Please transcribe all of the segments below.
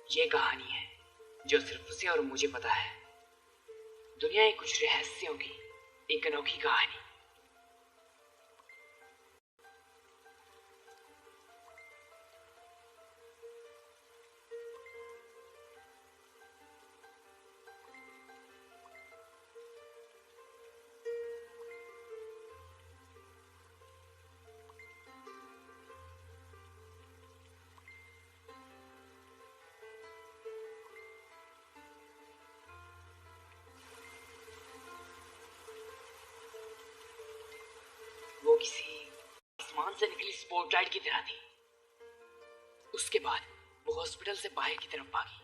ये कहानी है जो सिर्फ उसे और मुझे पता है। दुनिया के कुछ रहस्यों की एक अनोखी कहानी। वो किसी आसमान से निकली स्पॉटलाइट की तरह थी। उसके बाद वो हॉस्पिटल से बाहर की तरफ भागी।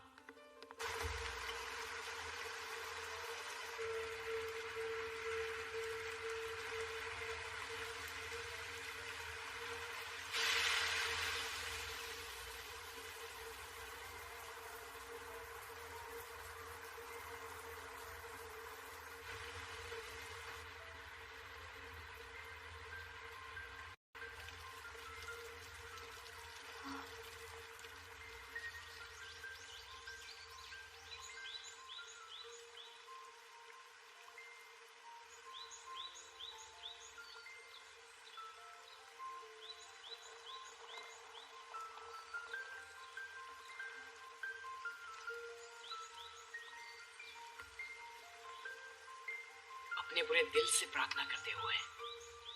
अपने पूरे दिल से प्रार्थना करते हुए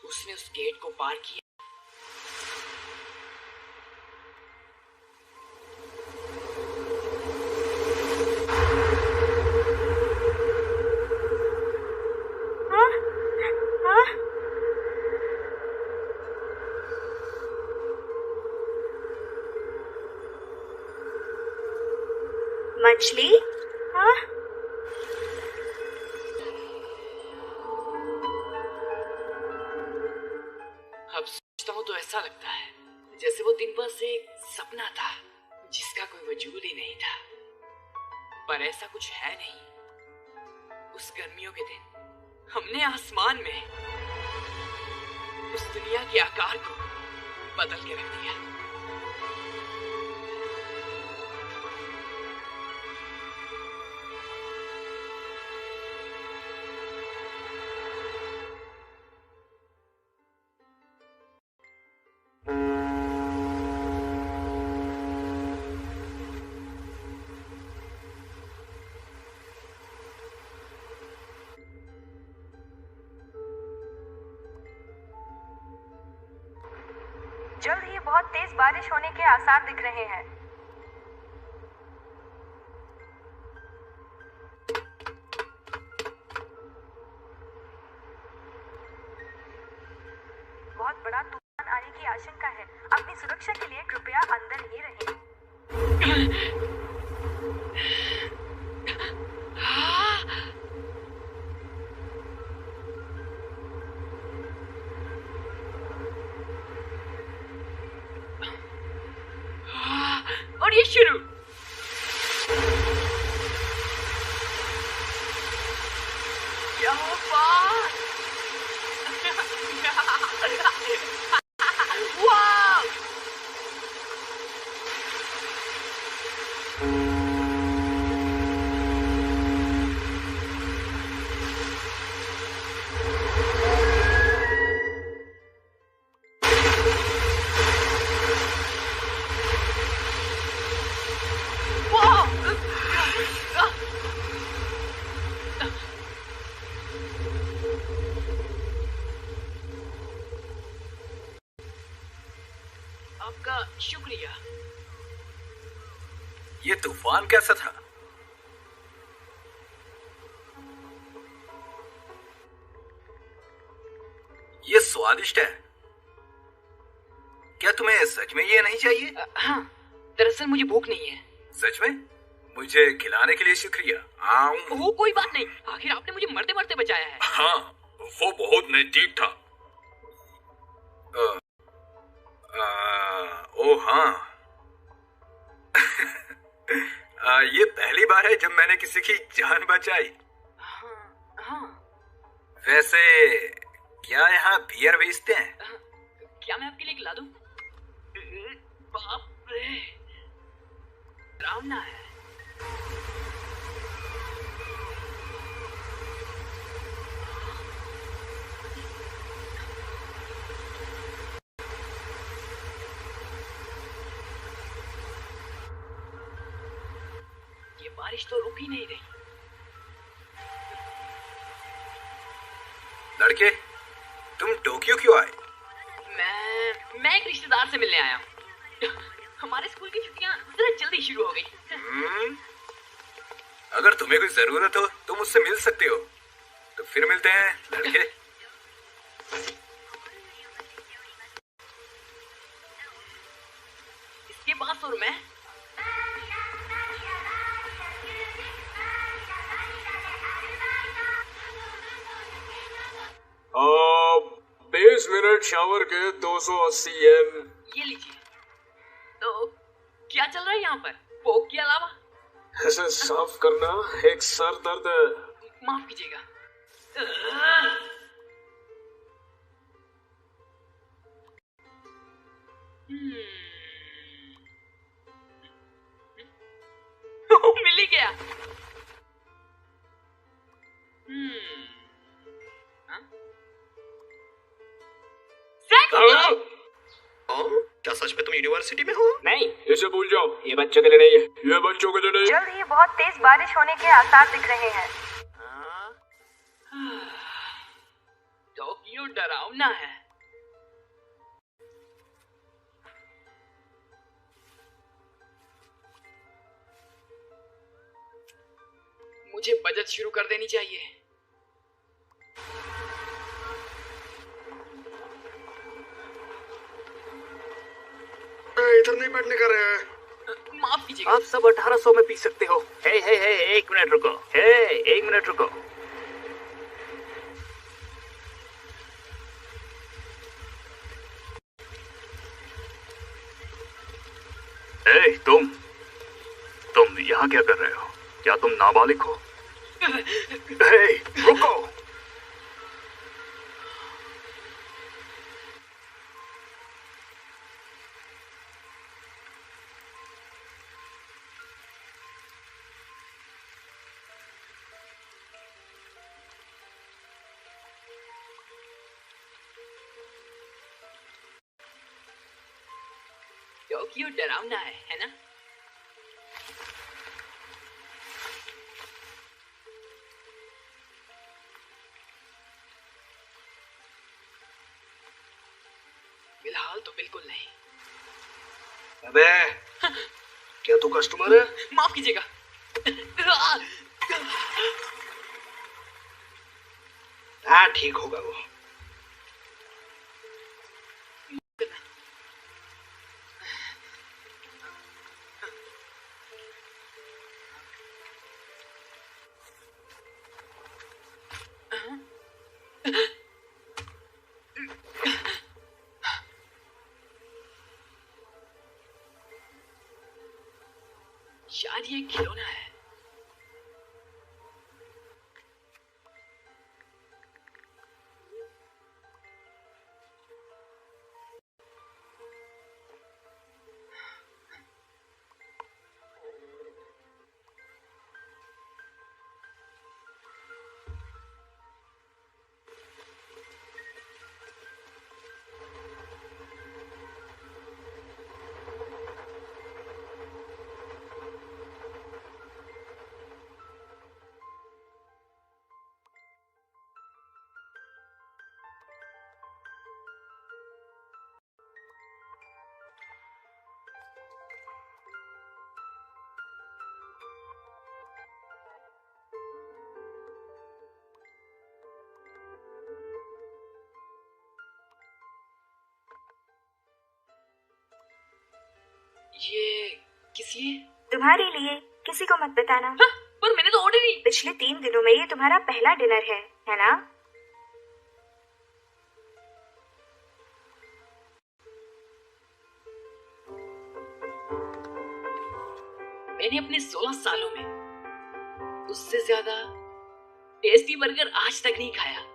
उसने उस गेट को पार किया। मछली? हाँ? अब सोचता हूँ तो ऐसा लगता है जैसे वो दिन बस एक सपना था जिसका कोई वजूद ही नहीं था। पर ऐसा कुछ है नहीं। उस गर्मियों के दिन हमने आसमान में उस दुनिया के आकार को बदल के रख दिया। जल्द ही बहुत तेज बारिश होने के आसार दिख रहे हैं। बहुत बड़ा तूफान आने की आशंका है। अपनी सुरक्षा के लिए कृपया अंदर ही रहें। और ये शुरू। क्या बात! वाह! आपका शुक्रिया। ये तूफान कैसा था? ये स्वादिष्ट है। क्या तुम्हें सच में ये नहीं चाहिए? हाँ, दरअसल मुझे भूख नहीं है। सच में? मुझे खिलाने के लिए शुक्रिया। वो कोई बात नहीं, आखिर आपने मुझे मरते मरते बचाया है। हाँ, वो बहुत नजदीक था। ओ हाँ। ये पहली बार है जब मैंने किसी की जान बचाई। हाँ। वैसे क्या यहाँ बियर बेचते हैं? क्या मैं आपके लिए खिला दूं? बाप रे, डरावना है। बारिश तो रुक ही नहीं रही। लड़के, तुम टोक्यो क्यों आए? मैं एक रिश्तेदार से मिलने आया हूँ। हमारे स्कूल की छुट्टियां जरा जल्दी शुरू हो गई। अगर तुम्हें कोई जरूरत हो तो मुझसे मिल सकते हो। तो फिर मिलते हैं लड़के। इसके पास और मैं। आप 20 मिनट शावर के 280 येन। ये लीजिए। तो क्या चल रहा है यहाँ पर पोक के अलावा? ऐसे साफ करना एक सर दर्द है। माफ कीजिएगा। मिल ही गया। क्या सच में तुम यूनिवर्सिटी में हो? नहीं, इसे भूल जाओ, ये बच्चों के लिए नहीं है। ये बच्चों के लिए नहीं। जल्द ही बहुत तेज बारिश होने के आसार दिख रहे हैं। टोक्यो डरावना है। मुझे बचत शुरू कर देनी चाहिए। इधर नहीं बैठने का रहे हैं। माफ कीजिएगा। आप सब 1800 में पी सकते हो। हे हे हे, एक मिनट रुको। हे, एक मिनट रुको। हे, तुम यहाँ क्या कर रहे हो? क्या तुम नाबालिग हो? हे, रुको। टोक्यो डरावना है ना? फिलहाल तो बिल्कुल नहीं। अबे, क्या तू कस्टमर है? माफ कीजिएगा। हाँ, ठीक होगा वो। शायद ये खिलौना है। ये किसी है? तुम्हारे लिए, किसी को मत बताना। हाँ, पर मैंने तो ऑर्डर ही। पिछले 3 दिनों में ये तुम्हारा पहला डिनर है ना? मैंने अपने 16 सालों में उससे ज्यादा टेस्टी बर्गर आज तक नहीं खाया।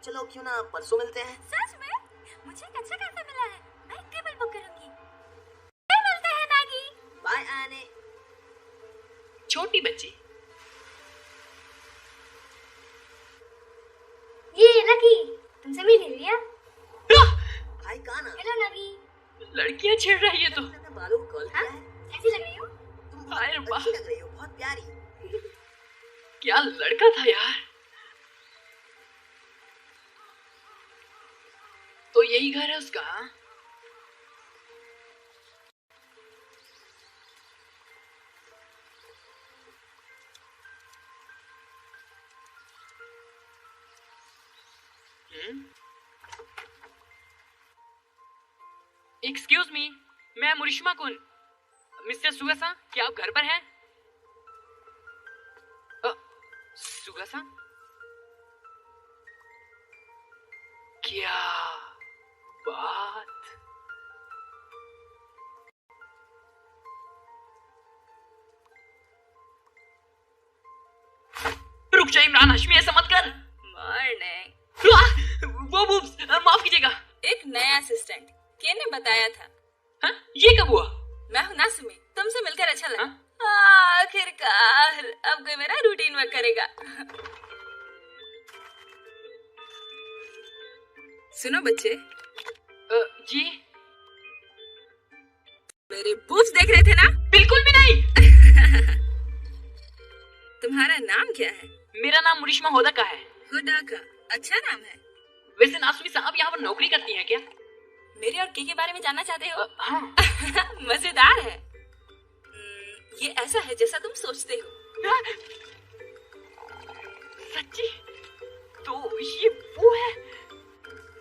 चलो क्यों ना परसों मिलते हैं। सच में? मुझे एक अच्छा कैफे मिला है, मैं एक टेबल बुक करूंगी। फिर मिलते हैं मैगी। बाय आने। छोटी बच्ची। तुमसे भी ले लिया। भाई कहाँ ना? हेलो नवी। लड़कियां छेड़ रही है तो अपने बालों को कॉल किया है? कैसी लग रही हो? तुम हाय बहुत रब्बा। अच्छी लग रही हो, बहुत प्यारी। क्या लड़का था यार। तो यही घर है उसका। हाँ? एक्सक्यूज मी, मैं मुरिश्मा कुन। मिस्टर सुगासा, क्या आप घर पर हैं? सुगासा? क्या बात। रुक जा इमरान हाशमी, ऐसा मत कर। मॉर्निंग। वो माफ कीजिएगा। एक नया असिस्टेंट के ने बताया था। हाँ? ये कब हुआ? मैं हूं ना सुमी, तुमसे मिलकर अच्छा लगा। हाँ? आखिरकार अब कोई मेरा रूटीन वर्क करेगा। सुनो बच्चे। जी मेरे बूब्स देख रहे थे ना? बिल्कुल भी नहीं। तुम्हारा नाम क्या है? मेरा नाम मुरिश्मा होदा का है। हुडा का अच्छा नाम है। वैसे नासुमी साहब यहाँ पर नौकरी करती हैं क्या? मेरे और के बारे में जानना चाहते हो? हाँ। मजेदार है। ये ऐसा है जैसा तुम सोचते हो। सच्ची? तो ये वो है।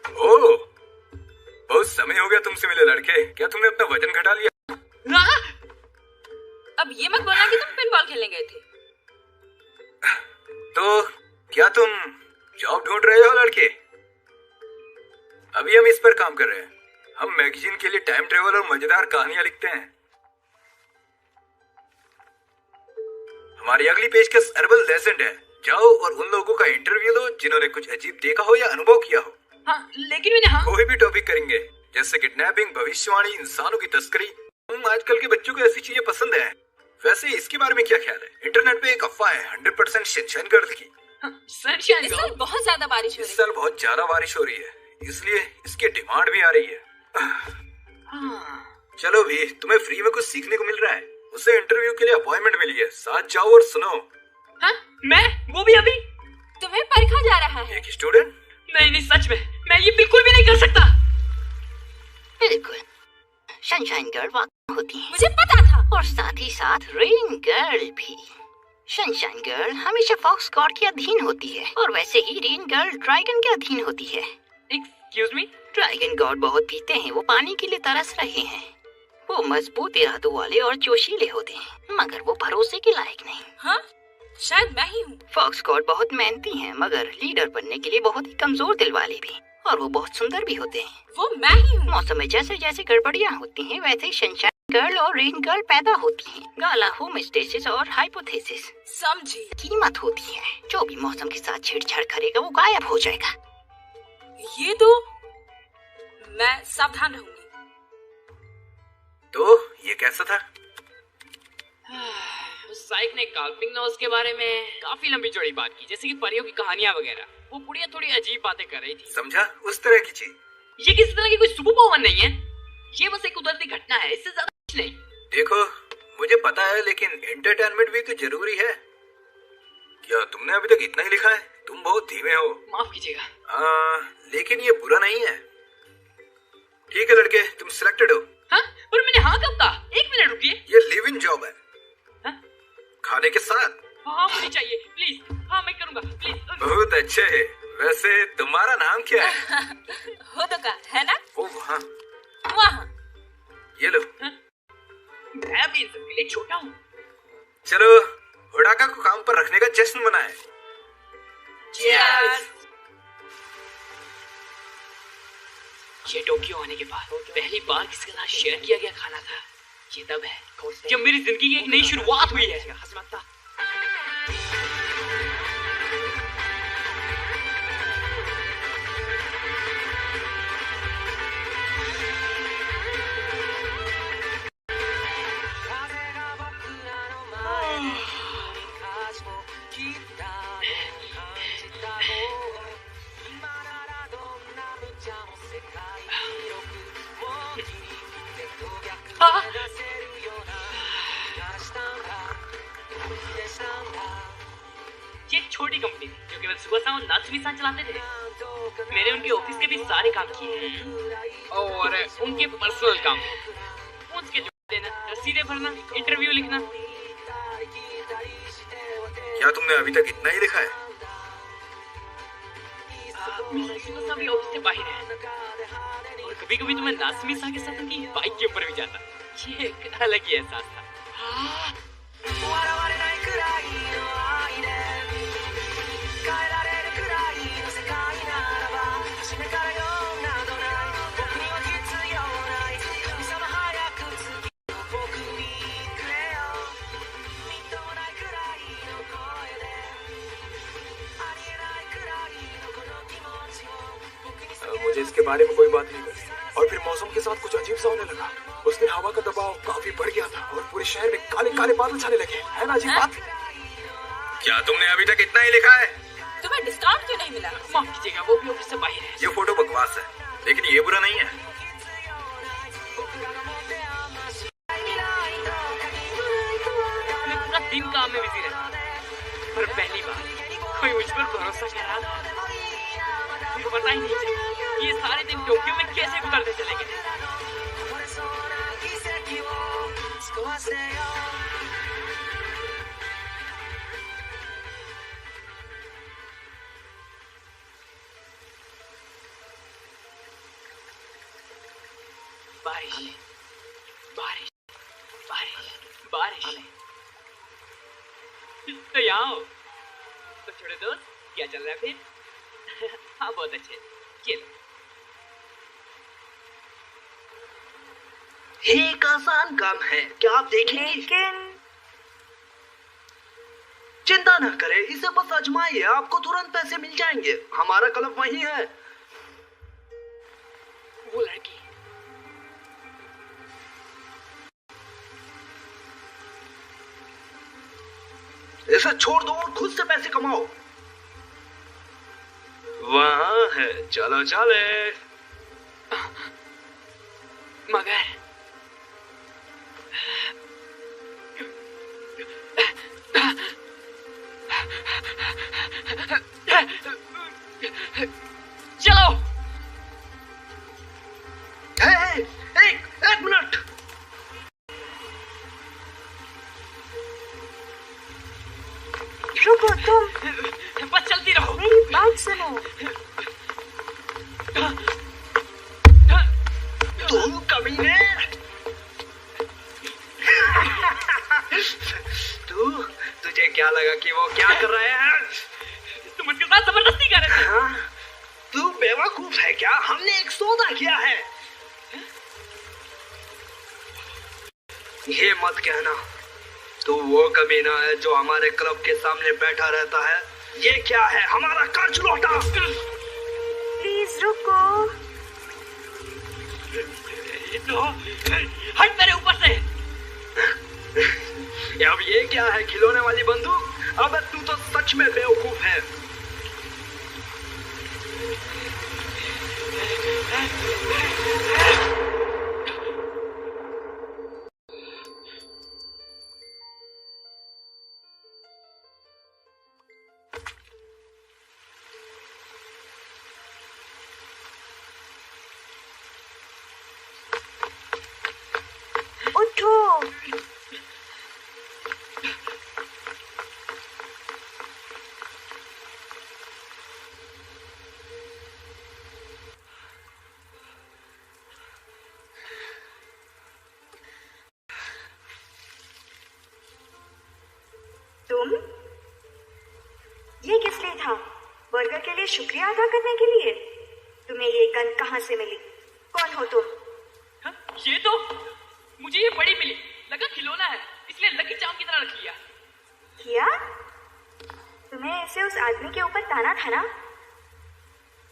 ओह, बहुत समय हो गया तुमसे मिले लड़के। क्या तुमने अपना वजन घटा लिया? हाँ? अब ये मत बोलना कि तुम पिनबॉल खेलने गए थे। तो क्या तुम जॉब ढूंढ रहे हो लड़के? अभी हम इस पर काम कर रहे हैं। हम मैगजीन के लिए टाइम ट्रेवल और मजेदार कहानियां लिखते हैं। हमारी अगली पेशकश अर्बल लेजेंड है। जाओ और उन लोगों का इंटरव्यू लो जिन्होंने कुछ अजीब देखा हो या अनुभव किया हो। हाँ, लेकिन मैंने कोई भी टॉपिक करेंगे, जैसे किडनैपिंग, भविष्यवाणी, इंसानों की तस्करी। आजकल के बच्चों को ऐसी चीजें पसंद है। वैसे इसके बारे में क्या ख्याल है? इंटरनेट पे एक अफवाह है 100% सनशाइन गर्ल की। सनशाइन इस साल बहुत ज्यादा बारिश हो रही है। इस साल बहुत ज्यादा बारिश हो रही है, इसलिए इसकी डिमांड भी आ रही है। चलो भी, तुम्हें फ्री में कुछ सीखने को मिल रहा है। उसे इंटरव्यू के लिए अपॉइंटमेंट मिली है। साथ जाओ और सुनो। हाँ? मैं वो भी अभी? तुम्हें परखा जा रहा है। एक स्टूडेंट? नहीं, सच में मैं ये बिल्कुल भी नहीं कर सकता। बिल्कुल, सनशाइन गर्ल वाकई होती है। मुझे पता था। और साथ ही साथ रेन गर्ल भी। सनशाइन गर्ल हमेशा फॉक्स गॉड के अधीन होती है, और वैसे ही रेन गर्ल ड्रैगन के अधीन होती है। Excuse me? ड्रैगन गॉड बहुत पीते हैं, वो पानी के लिए तरस रहे हैं। वो मजबूत इरादों वाले और जोशीले होते हैं, मगर वो भरोसे के लायक नहीं। हाँ? शायद मैं ही हूँ। फॉक्स गॉड बहुत मेहनती हैं, मगर लीडर बनने के लिए बहुत ही कमजोर दिल वाले भी, और वो बहुत सुंदर भी होते हैं। वो मैं ही हूँ। मौसम में जैसे जैसे गड़बड़ियाँ होती हैं, वैसे ही सनशाइन गर्ल और रेन गर्ल पैदा होती हैं। गाला होमोस्टेसिस और हाइपोथेसिस समझी। कीमत होती है। जो भी मौसम के साथ छेड़छाड़ करेगा वो गायब हो जाएगा। ये तो मैं सावधान रहूंगी। तो ये कैसा था? साइक ने काल्पनिक नॉवेल्स के बारे में काफी लंबी चौड़ी बात की, जैसे कि परियों की कहानियां वगैरह। वो बुढ़िया थोड़ी अजीब बातें कर रही थी। समझा? उस तरह की चीज। ये किसी तरह की कोई सुपर पावर नहीं है, ये बस एक कुदरती घटना है, इससे ज्यादा कुछ नहीं। देखो, मुझे पता है, लेकिन एंटरटेनमेंट भी तो जरूरी है। क्या तुमने अभी तक इतना ही लिखा है? तुम बहुत धीमे हो। माफ कीजिएगा। लेकिन ये बुरा नहीं है। ठीक है लड़के, तुम सिलेक्टेड हो। हाँ? पर मैंने हाँ कब कहा? एक मिनट रुकिए। ये लिव इन जॉब है। हाँ? खाने के साथ। हाँ, मुझे चाहिए प्लीज। हाँ, मैं करूँगा प्लीज। बहुत अच्छे है। वैसे तुम्हारा नाम क्या है? हो तो का है ना? वो वहाँ। वहाँ। ये लो। हाँ? मैं भी इन सबके लिए छोटा हूँ। चलो, हुडाका को काम पर रखने का जश्न मनाएं। Cheers! ये टोक्यो आने के बाद पहली बार किसी के साथ शेयर किया गया खाना था। ये तब है जब मेरी जिंदगी की एक नई शुरुआत हुई है। छोटी कंपनी थी जो केवल सुबह शाम नाचनी सा चलाते थे। मैंने उनके ऑफिस के भी सारे काम किए और उनके पर्सनल काम, उनके जो देना, रसीदें भरना, इंटरव्यू लिखना। क्या तुमने अभी तक इतना ही लिखा है? सुबह शाम भी ऑफिस से बाहर है और कभी-कभी तो मैं नाज़मी सा के साथ उनकी बाइक के ऊपर भी जाता। ये एक अलग ही एहसास था। मुझे इसके बारे में कोई बात नहीं करती। और फिर मौसम के साथ कुछ अजीब सा होने लगा। उस दिन हवा का दबाव काफी बढ़ गया था और पूरे शहर में काले काले बादल छाने लगे। है ना अजीब बात? क्या तुमने अभी तक इतना ही लिखा है? तुम्हें डिस्काउंट क्यों नहीं मिला? माफ कीजिएगा, वो भी ऑफिस से बाहर है। ये फोटो बकवास है, लेकिन ये बुरा नहीं है। मैं पूरा दिन काम में बिजी रहता, पर पहली बार कोई मुझ पर भरोसा कर रहा था। मुझे पता ही नहीं चला कि ये सारे दिन टोक्यो में कैसे गुजरते चले गए। बारिश, बारिश, बारिश, बारिश। तो यहाँ हो। तो छोटे दोस्त, क्या चल रहा है फिर? हाँ, बहुत अच्छे। ये लो। एक आसान काम है, क्या आप देखेंगे? लेकिन चिंता न करें, इसे बस आजमाइए, आपको तुरंत पैसे मिल जाएंगे। हमारा क्लब वही है। वो लड़की, इसे छोड़ दो और खुद से पैसे कमाओ। वहाँ है, चलो चले। मगर चलो। एक मिनट। रुको, तुम बस चलती रहो। मेरी बात सुनो। तुम कमीने। तुझे क्या लगा कि वो क्या कर रहे हैं? तुम उसके साथ जबरदस्ती कर रहे थे। हाँ? तू बेवकूफ है क्या? हमने एक सौदा किया है। ये मत कहना तू वो कमीना है जो हमारे क्लब के सामने बैठा रहता है। ये क्या है? हमारा कर्ज लौटा। प्लीज रुको। तो हट मेरे ऊपर से। अब ये क्या है? खिलौने वाली बंदूक? अब तू तो सच में बेवकूफ है। उठो। तुम? ये किस लिए था? बर्गर के लिए शुक्रिया अदा करने के लिए? तुम्हें ये गन कहाँ से मिली? कौन हो तुम? हाँ, ये तो मुझे ये बड़ी मिली, लगा खिलौना है, इसलिए लकी चार्म की तरह रख लिया। किया? तुम्हें ऐसे उस आदमी के ऊपर ताना था ना?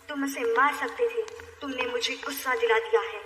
तुम उसे मार सकते थे, तुमने मुझे गुस्सा दिला दिया है।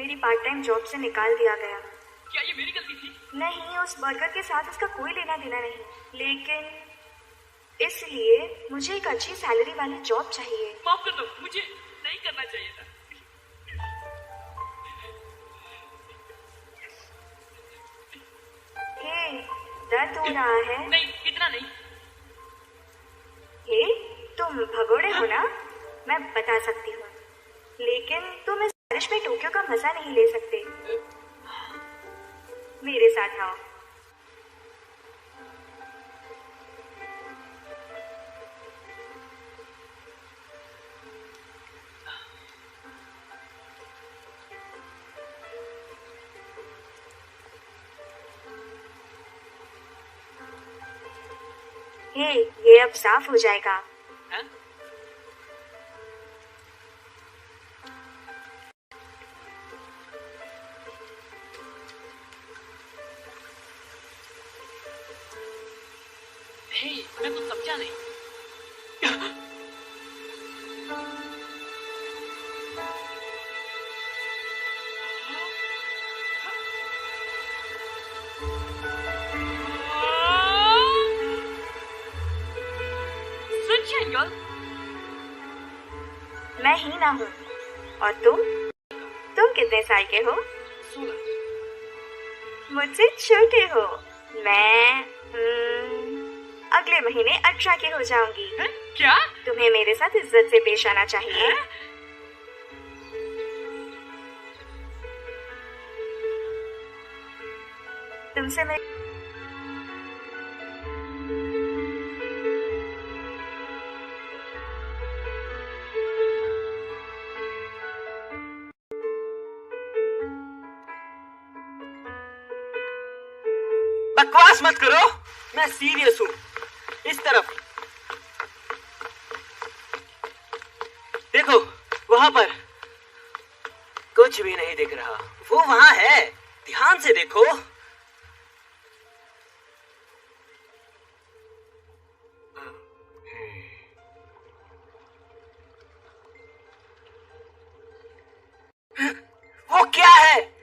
मेरी पार्ट टाइम जॉब से निकाल दिया गया। क्या ये मेरी गलती थी? नहीं, उस बर्गर के साथ उसका कोई लेना देना नहीं, लेकिन इसलिए मुझे एक अच्छी सैलरी वाली जॉब चाहिए। माफ कर दो, मुझे नहीं करना चाहिए था। हे, दर्द हो रहा है? नहीं, इतना नहीं। हे, तुम भगोड़े हो ना? मैं बता सकती हूँ, लेकिन तुम इस बारिश में टोक्यो का मजा नहीं ले सकते। मेरे साथ आओ। हे, ये अब साफ हो जाएगा। हाँ? हे, मैं कुछ समझा नहीं। सनशाइन गर्ल, मैं ही ना हूँ। और तुम कितने साल के हो? 16। मुझसे छोटे हो। मैं अगले महीने 18 की हो जाऊंगी। हैं? क्या? तुम्हें मेरे साथ इज्जत से पेश आना चाहिए। तुमसे मैं बकवास मत करो, मैं सीरियस हूँ। इस तरफ देखो, वहां पर कुछ भी नहीं दिख रहा। वो वहां है, ध्यान से देखो। वो क्या है?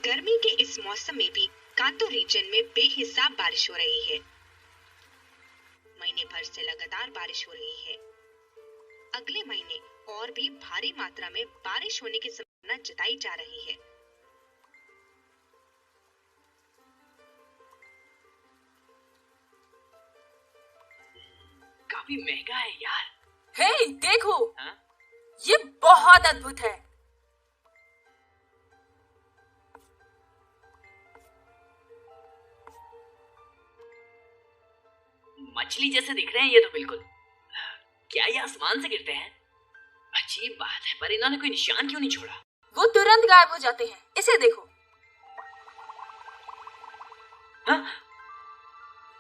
गर्मी के इस मौसम में भी कांतो रीजन में बेहिसाब बारिश हो रही है। महीने भर से लगातार बारिश हो रही है। अगले महीने और भी भारी मात्रा में बारिश होने की संभावना जताई जा रही है। काफी महंगा है यार। हे, देखो। हाँ? ये बहुत अद्भुत है। मछली जैसे दिख रहे हैं ये तो बिल्कुल। क्या ये आसमान से गिरते हैं? अजीब बात है, पर इन्होंने कोई निशान क्यों नहीं छोड़ा? वो तुरंत गायब हो जाते हैं। इसे देखो। हाँ?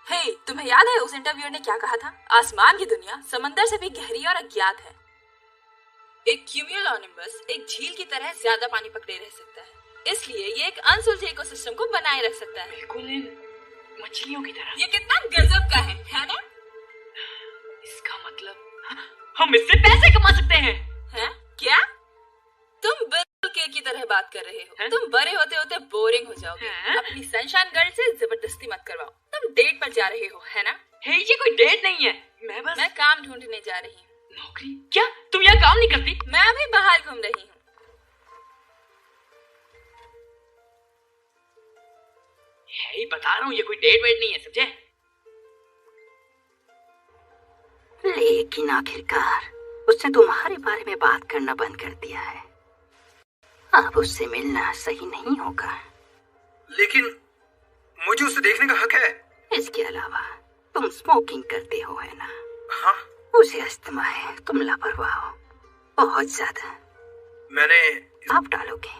हे, तुम्हें याद है उस इंटरव्यूअर ने क्या कहा था? आसमान की दुनिया समंदर से भी गहरी और अज्ञात है। एक क्यूम्यूलोनिम्बस एक झील की तरह ज्यादा पानी पकड़े रह सकता है, इसलिए ये एक अनसुलझे इकोसिस्टम को बनाए रख सकता है। बिल्कुल इन मछलियों की तरह। ये कितना गजब का है ना? इसका मतलब हम इससे पैसे कमा सकते हैं। हैं? क्या? तुम बिल्कुल के की तरह बात कर रहे हो। है? तुम बड़े होते होते बोरिंग हो जाओगे। है? अपनी सनशाइन गर्ल से जबरदस्ती मत करवाओ। तुम डेट पर जा रहे हो, है ना? हे, ये कोई डेट नहीं है। मैं काम ढूंढने जा रही हूँ। नौकरी? क्या तुम यहाँ काम नहीं करती? मैं अभी बाहर घूम रही हूँ। हे, बता रहा हूँ ये कोई डेट वेट नहीं है, समझे? लेकिन आखिरकार उसने तुम्हारे बारे में बात करना बंद कर दिया है। अब उससे मिलना सही नहीं होगा। लेकिन मुझे उसे देखने का हक है। इसके अलावा तुम स्मोकिंग करते हो, है ना? हाँ। उसे अस्थमा है, तुम लापरवाह हो बहुत ज्यादा। मैंने आप डालोगे?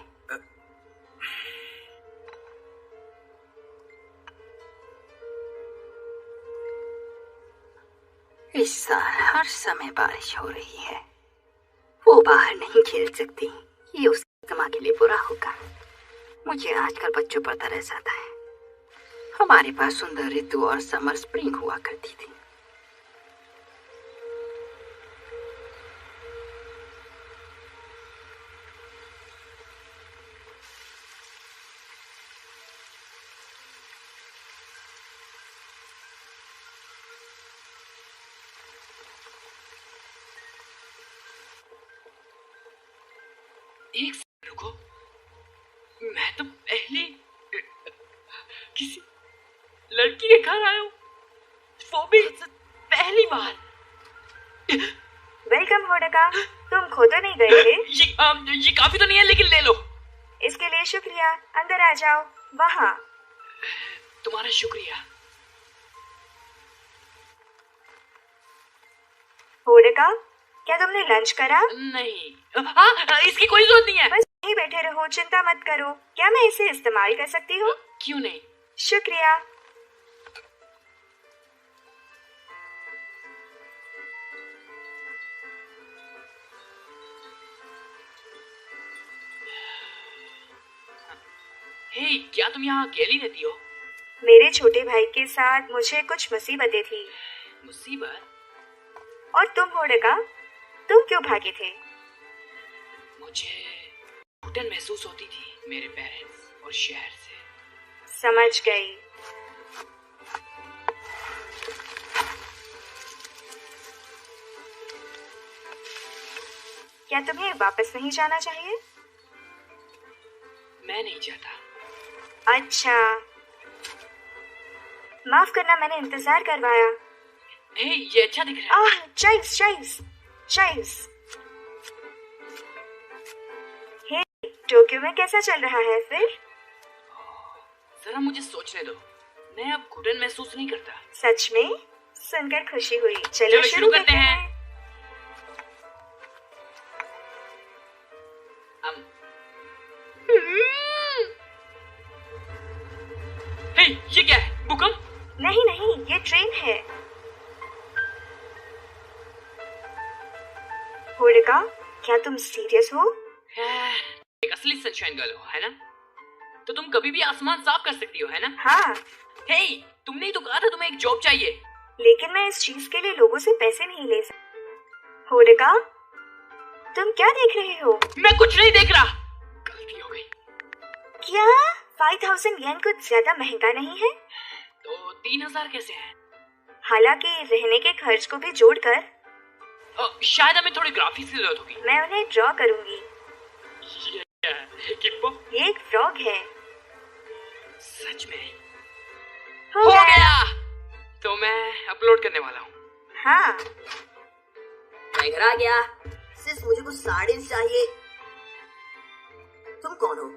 इस साल हर समय बारिश हो रही है। वो बाहर नहीं खेल सकती, ये उसका के लिए बुरा होगा। मुझे आजकल बच्चों पर तरस आता है। हमारे पास सुंदर ऋतु और समर स्प्रिंग हुआ करती थी। एक सेकंड रुको, मैं तो पहले किसी लड़की के घर आया हूँ, वो भी पहली बार। वेलकम होडका, तुम खो तो नहीं गए थे? ये काफी तो नहीं है, लेकिन ले लो। इसके लिए शुक्रिया, अंदर आ जाओ। वहाँ। तुम्हारा शुक्रिया। होडका, क्या तुमने लंच करा? नहीं। हाँ, इसकी कोई जरूरत नहीं है। बस यहीं बैठे रहो, चिंता मत करो। क्या मैं इसे इस्तेमाल कर सकती हूँ? क्यों नहीं? शुक्रिया। हे, क्या तुम यहाँ अकेली रहती हो? मेरे छोटे भाई के साथ मुझे कुछ मुसीबतें थी। मुसीबत? और तुम होडका, तुम क्यों भागे थे? मुझे घुटन महसूस होती थी मेरे पेरेंट्स और शहर से। समझ गई। क्या तुम्हें वापस नहीं जाना चाहिए? मैं नहीं चाहता। अच्छा, माफ करना, मैंने इंतजार करवाया। हे, ये अच्छा दिख रहा है। चाइल्स, चाइल्स, चाइल्स। हे, टोक्यो में कैसा चल रहा है फिर? जरा मुझे सोचने दो, मैं अब घुटन महसूस नहीं करता। सच में? सुनकर खुशी हुई। चलो शुरू करते हैं। हे, ये क्या है? भूकंप? नहीं नहीं, ये ट्रेन है। होडका, क्या तुम सीरियस हो? एक असली सनशाइन गर्ल हो, है ना? तो तुम कभी भी आसमान साफ कर सकती हो, है ना? हाँ। हे, तुमने ही तो कहा था तुम्हें एक जॉब चाहिए। लेकिन मैं इस चीज के लिए लोगों से पैसे नहीं ले सकती। होडका, तुम क्या देख रहे हो? मैं कुछ नहीं देख रहा। गलती हो गई। क्या 5000 येन कुछ ज्यादा महंगा नहीं है? तो 3000 कैसे है? हालांकि रहने के खर्च को भी जोड़कर। शायद हमें थोड़ी ग्राफिक्स की जरूरत होगी। मैं उन्हें ड्रॉ करूंगी। ये क्या है? किप्पो? ये एक फ्रॉग है। सच में? हो गया। तो मैं अपलोड करने वाला हूँ। हाँ। मैं घर आ गया। सिर्फ मुझे कुछ साड़ीज चाहिए। तुम कौन हो?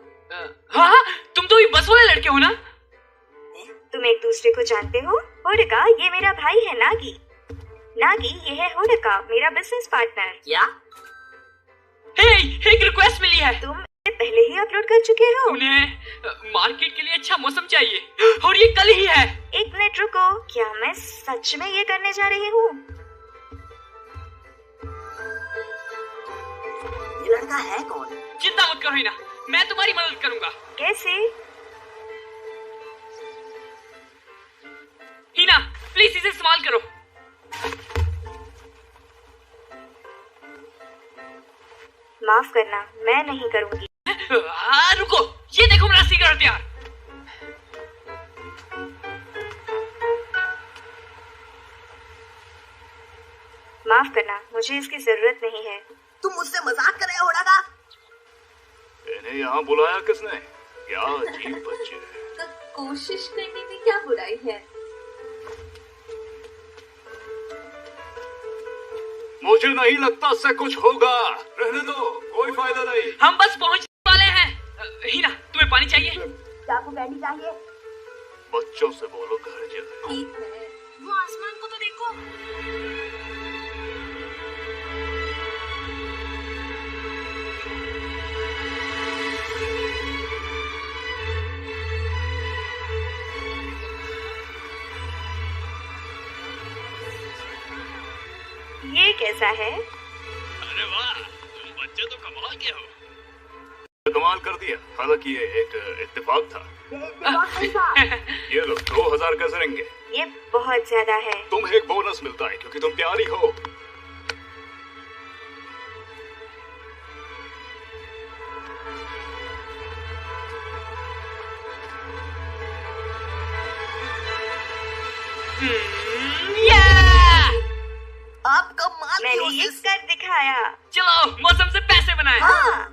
हाँ, तुम तो ये बस वाले लड़के हो ना? तुम एक दूसरे को जानते हो? होडका, ये मेरा भाई है नागी। नागी, ये है होडका, मेरा बिजनेस पार्टनर। क्या? हे, एक रिक्वेस्ट मिली है। तुम पहले ही अपलोड कर चुके हो। उन्हें मार्केट के लिए अच्छा मौसम चाहिए और ये कल ही है। एक मिनट रुको, क्या मैं सच में ये करने जा रही हूँ? ये लड़का है कौन? चिंता मत करो हिना, मैं तुम्हारी मदद करूंगा। कैसे? हिना, प्लीज इसे इस्तेमाल करो। माफ करना, मैं नहीं करूंगी। हाँ, रुको, ये देखो मेरा सिगारेट तैयार। माफ करना, मुझे इसकी जरूरत नहीं है। तुम मुझसे मजाक कर रहे हो होडका? इन्हें यहाँ बुलाया किसने? क्या अजीब बच्चे हैं। कोशिश करने में क्या बुराई है? मुझे नहीं लगता इससे कुछ होगा। रहने दो, कोई फायदा नहीं। हम बस पहुंचने वाले हैं। हिना, तुम्हें पानी चाहिए? आपको कैंडी चाहिए? बच्चों से बोलो घर जाए। ठीक है, वो आसमान को तो देखो। ये कैसा है? अरे वाह, तुम बच्चे तो कमाल के हो। कमाल कर दिया। हालांकि ये एक इत्तेफाक था। ये लो 2000 कैसे रहेंगे? ये बहुत ज्यादा है। तुम्हें एक बोनस मिलता है क्योंकि तुम प्यारी हो। आप कमाल मैंने ये कर दिखाया। चलो मौसम से पैसे बनाए। हाँ।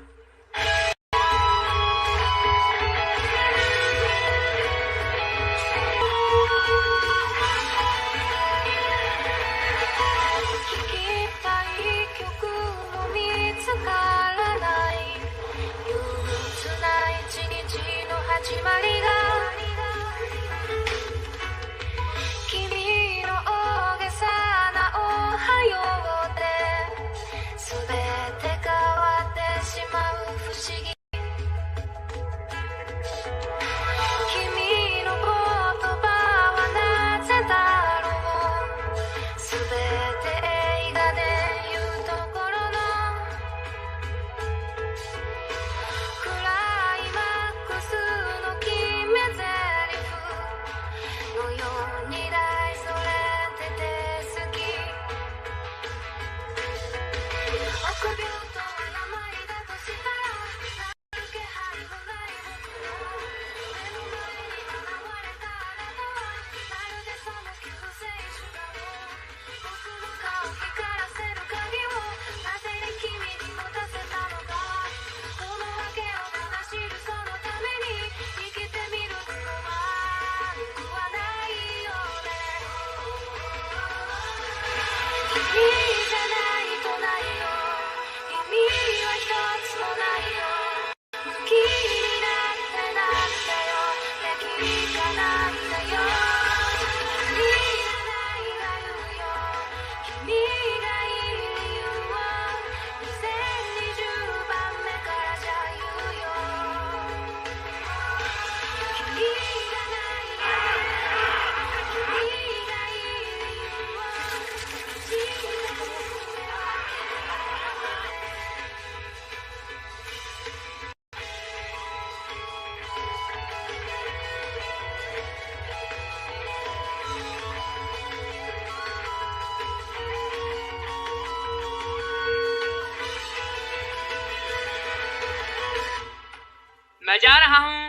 मैं जा रहा हूँ।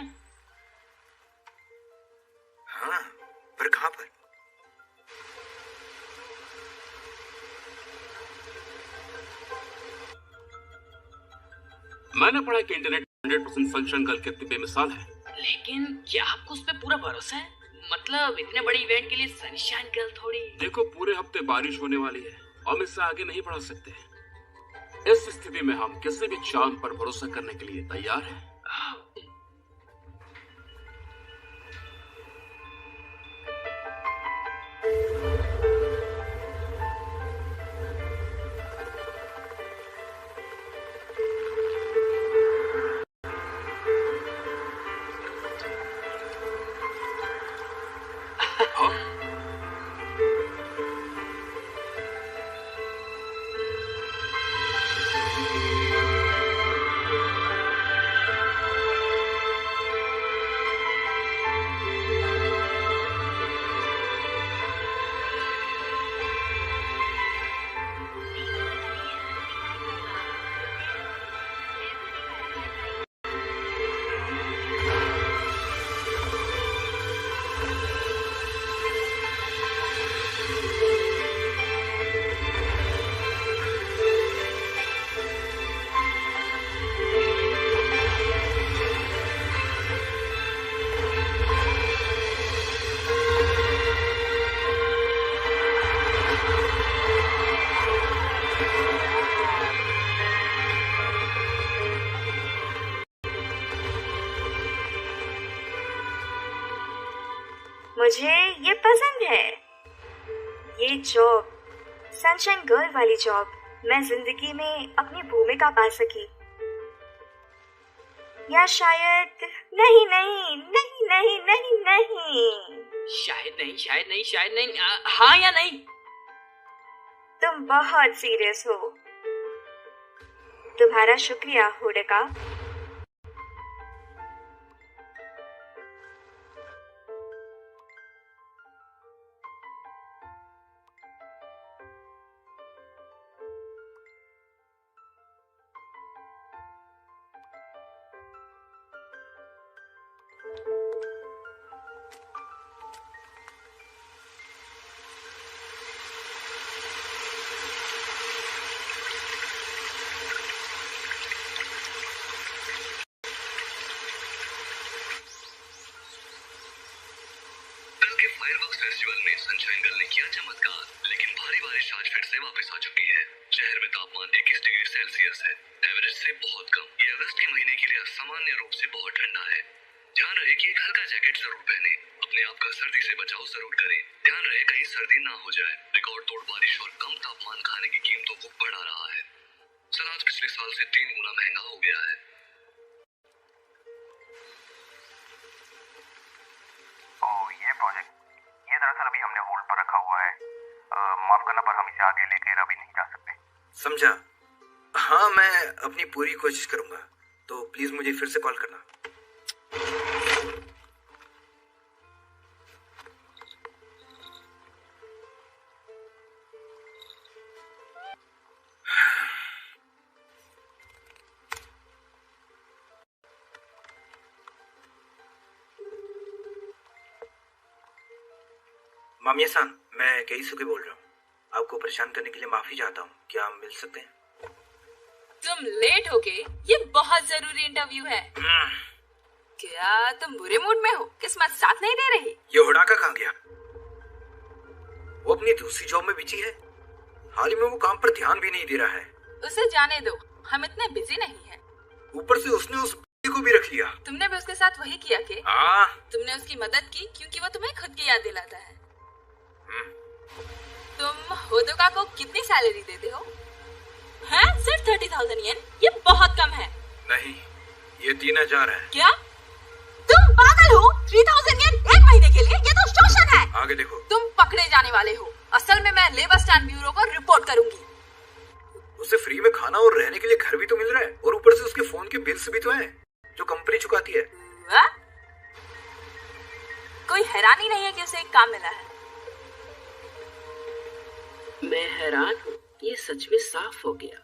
हाँ, पर कहाँ पर? मैंने पढ़ा कि इंटरनेट 100% फंक्शन गर्ल कितनी बेमिसाल है। लेकिन क्या आपको उस पे पूरा भरोसा है? मतलब इतने बड़े इवेंट के लिए सनशाइन गर्ल थोड़ी। देखो पूरे हफ्ते बारिश होने वाली है और हम इससे आगे नहीं बढ़ा सकते। इस स्थिति में हम किसी भी चांद पर भरोसा करने के लिए तैयार हैं। मुझे ये पसंद है। ये जॉब, सनशाइन गर्ल वाली जॉब, मैं जिंदगी में अपनी भूमिका पा सकी। या शायद नहीं नहीं नहीं नहीं नहीं नहीं शायद नहीं, शायद नहीं, शायद नहीं, हाँ या नहीं? तुम बहुत सीरियस हो। तुम्हारा शुक्रिया होडेका। फायरवर्क्स फेस्टिवल में सनशाइन गर्ल ने किया चमत्कार, लेकिन भारी बारिश आज फिर से वापस आ चुकी है। शहर में तापमान 21 डिग्री सेल्सियस है, एवरेज से बहुत कम। ये अगस्त के महीने के लिए सामान्य रूप से बहुत ठंडा है। ध्यान रहे कि एक हल्का जैकेट जरूर पहने। अपने आप का सर्दी से बचाव जरूर करें। ध्यान रहे कहीं सर्दी ना हो जाए। रिकॉर्ड तोड़ बारिश और कम तापमान खाने की कीमतों को बढ़ा रहा है। सलाद पिछले साल से 3 गुना महंगा हो गया है। ये प्रोजेक्ट ये दरअसल अभी हमने होल्ड पर रखा हुआ है। माफ करना, पर हम इसे आगे लेकर अभी नहीं जा सकते। समझा? हाँ, मैं अपनी पूरी कोशिश करूंगा, तो प्लीज मुझे फिर से कॉल करना। मामिया-सान, मैं केईसुके बोल रहा हूँ। आपको परेशान करने के लिए माफी चाहता हूँ। क्या हम मिल सकते हैं? तुम लेट हो गए। ये बहुत जरूरी इंटरव्यू है। क्या तुम बुरे मूड में हो? किस्मत साथ नहीं दे रही? ये हुडाका कहाँ गया? वो अपनी दूसरी जॉब में बिजी है। हाल ही में वो काम पर ध्यान भी नहीं दे रहा है। उसे जाने दो, हम इतने बिजी नहीं हैं। ऊपर से उसने उस को भी रख लिया। तुमने भी उसके साथ वही किया के? तुमने उसकी मदद की क्योंकि वो तुम्हें खुद की याद दिलाता है। तुम होदोका को कितनी सैलरी देते हो? हैं? सिर्फ 30,000 येन? ये बहुत कम है। नहीं, ये 3,000 है। क्या तुम पागल हो? 3,000 येन 1 महीने के लिए? ये तो शोषण है। आगे देखो। तुम पकड़े जाने वाले हो। असल में मैं लेबर स्टैंड ब्यूरो को रिपोर्ट करूंगी। उसे फ्री में खाना और रहने के लिए घर भी तो मिल रहा है, और ऊपर से उसके फोन के बिल्स भी तो हैं, जो कंपनी चुकाती है। कोई हैरानी नहीं है कि उसे एक काम मिला है। मैं हैरान हूँ, ये सच में साफ हो गया।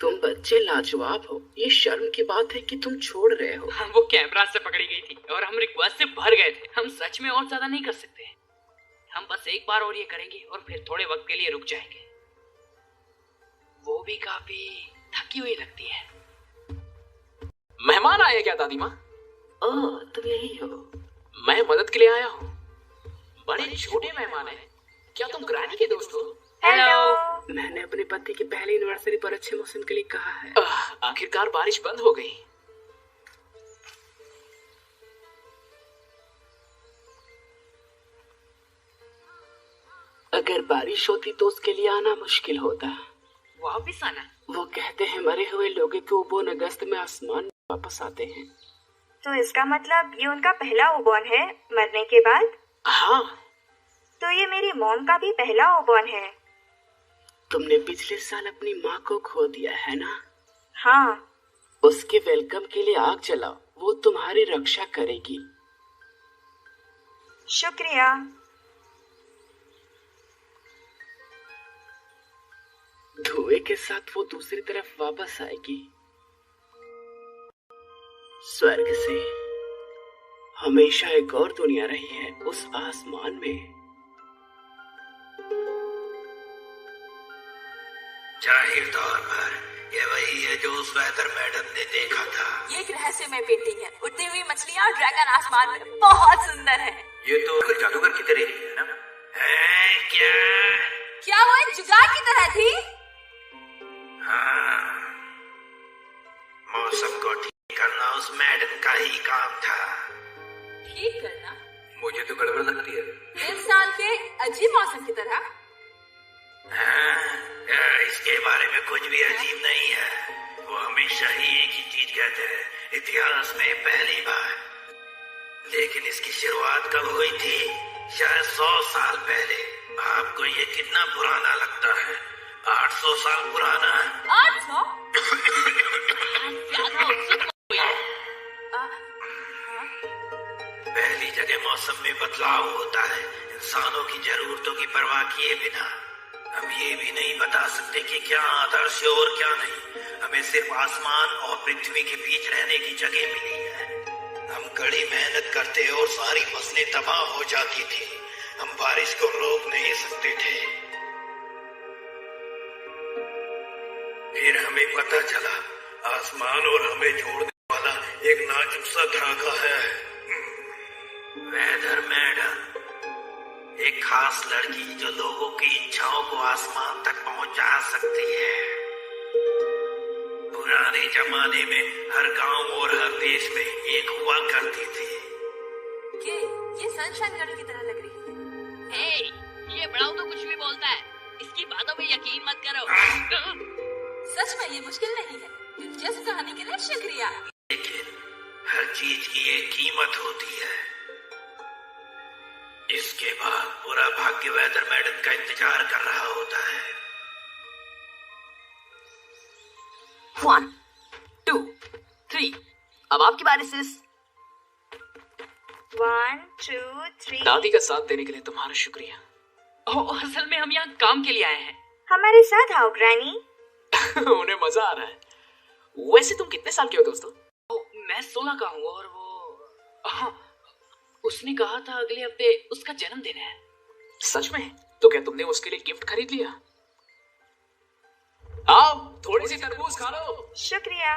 तुम बच्चे लाजवाब हो। ये शर्म की बात है कि तुम छोड़ रहे हो। वो कैमरा से पकड़ी गई थी और हम रिक्वेस्ट से भर गए थे। हम सच में और ज्यादा नहीं कर सकते। हम बस एक बार और ये करेंगे और फिर थोड़े वक्त के लिए रुक जाएंगे। वो भी काफी थकी हुई लगती है। मेहमान आए क्या दादी माँ? ओह, तुम यही हो। मैं मदद के लिए आया हूँ। बड़े छोटे मेहमान हैं। क्या तुम ग्रैनी के दोस्त हो? हेलो। मैंने अपने पति की पहली एनिवर्सरी पर अच्छे मौसम के लिए कहा है। आखिरकार बारिश बंद हो गई। अगर बारिश होती तो उसके लिए आना मुश्किल होता। वापस आना? वो कहते हैं मरे हुए लोगों के ओबोन अगस्त में आसमान में वापस आते हैं। तो इसका मतलब ये उनका पहला ओबोन है मरने के बाद? हाँ। तो ये मेरी मॉम का भी पहला ओबोन है। तुमने पिछले साल अपनी माँ को खो दिया है ना? हाँ। उसके वेलकम के लिए आग जलाओ, वो तुम्हारी रक्षा करेगी। शुक्रिया। धुएं के साथ वो दूसरी तरफ वापस आएगी, स्वर्ग से। हमेशा एक और दुनिया रही है उस आसमान में। जाहिर तौर पर ये वही है जो उस वेदर मैडम ने देखा था। ये एक रहस्यमय पेंटिंग है। उड़ती हुई मछलियाँ और ड्रैगन आसमान में बहुत सुंदर है। ये तो जादूगर की तरह ही है ना? है क्या वो एक जुगाड़ की तरह थी? हाँ, मौसम को ठीक करना उस मैडम का ही काम था। ठीक करना? मुझे तो गड़बड़ लगती है। इस साल के अजीब मौसम की तरह? इसके बारे में कुछ भी अजीब नहीं है। वो हमेशा ही एक ही चीज कहते हैं, इतिहास में पहली बार। लेकिन इसकी शुरुआत कब हुई थी? शायद 100 साल पहले। आपको ये कितना पुराना लगता है? 800 साल पुराना। 800? पहली जगह मौसम में बदलाव होता है इंसानों की जरूरतों की परवाह किए बिना। हम ये भी नहीं बता सकते कि क्या आदर्श है और क्या नहीं। हमें सिर्फ आसमान और पृथ्वी के बीच रहने की जगह मिली है। हम कड़ी मेहनत करते और सारी फसलें तबाह हो जाती थी। हम बारिश को रोक नहीं सकते थे। फिर हमें पता चला आसमान और हमें जोड़ने वाला एक नाजुक सा धागा है। वेदर मैडम, खास लड़की जो लोगों की इच्छाओं को आसमान तक पहुंचा सकती है। पुराने जमाने में हर गांव और हर देश में एक हुआ करती थी। ये सनशाइन गर्ल की तरह लग रही है। हे, ये बड़ाऊ तो कुछ भी बोलता है, इसकी बातों पे यकीन मत करो। सच में ये मुश्किल नहीं है। दिलचस्प कहानी के लिए शुक्रिया। लेकिन हर चीज की एक कीमत होती है। इसके बाद पूरा भाग्य वेदर मैडम का इंतजार कर रहा होता है। 1, 2, 3 अब आपकी बारी सिस। 1, 2, 3 दादी का साथ देने के लिए तुम्हारा शुक्रिया। असल में हम यहाँ काम के लिए आए हैं। हमारे साथ आओ ग्रैनी। उन्हें मजा आ रहा है। वैसे तुम कितने साल के हो दोस्तों? मैं 16 का हूँ और वो उसने कहा था अगले हफ्ते उसका जन्मदिन है। सच में? तो क्या तुमने उसके लिए गिफ्ट खरीद लिया? आओ थोड़ी सी तरबूज खा लो। शुक्रिया।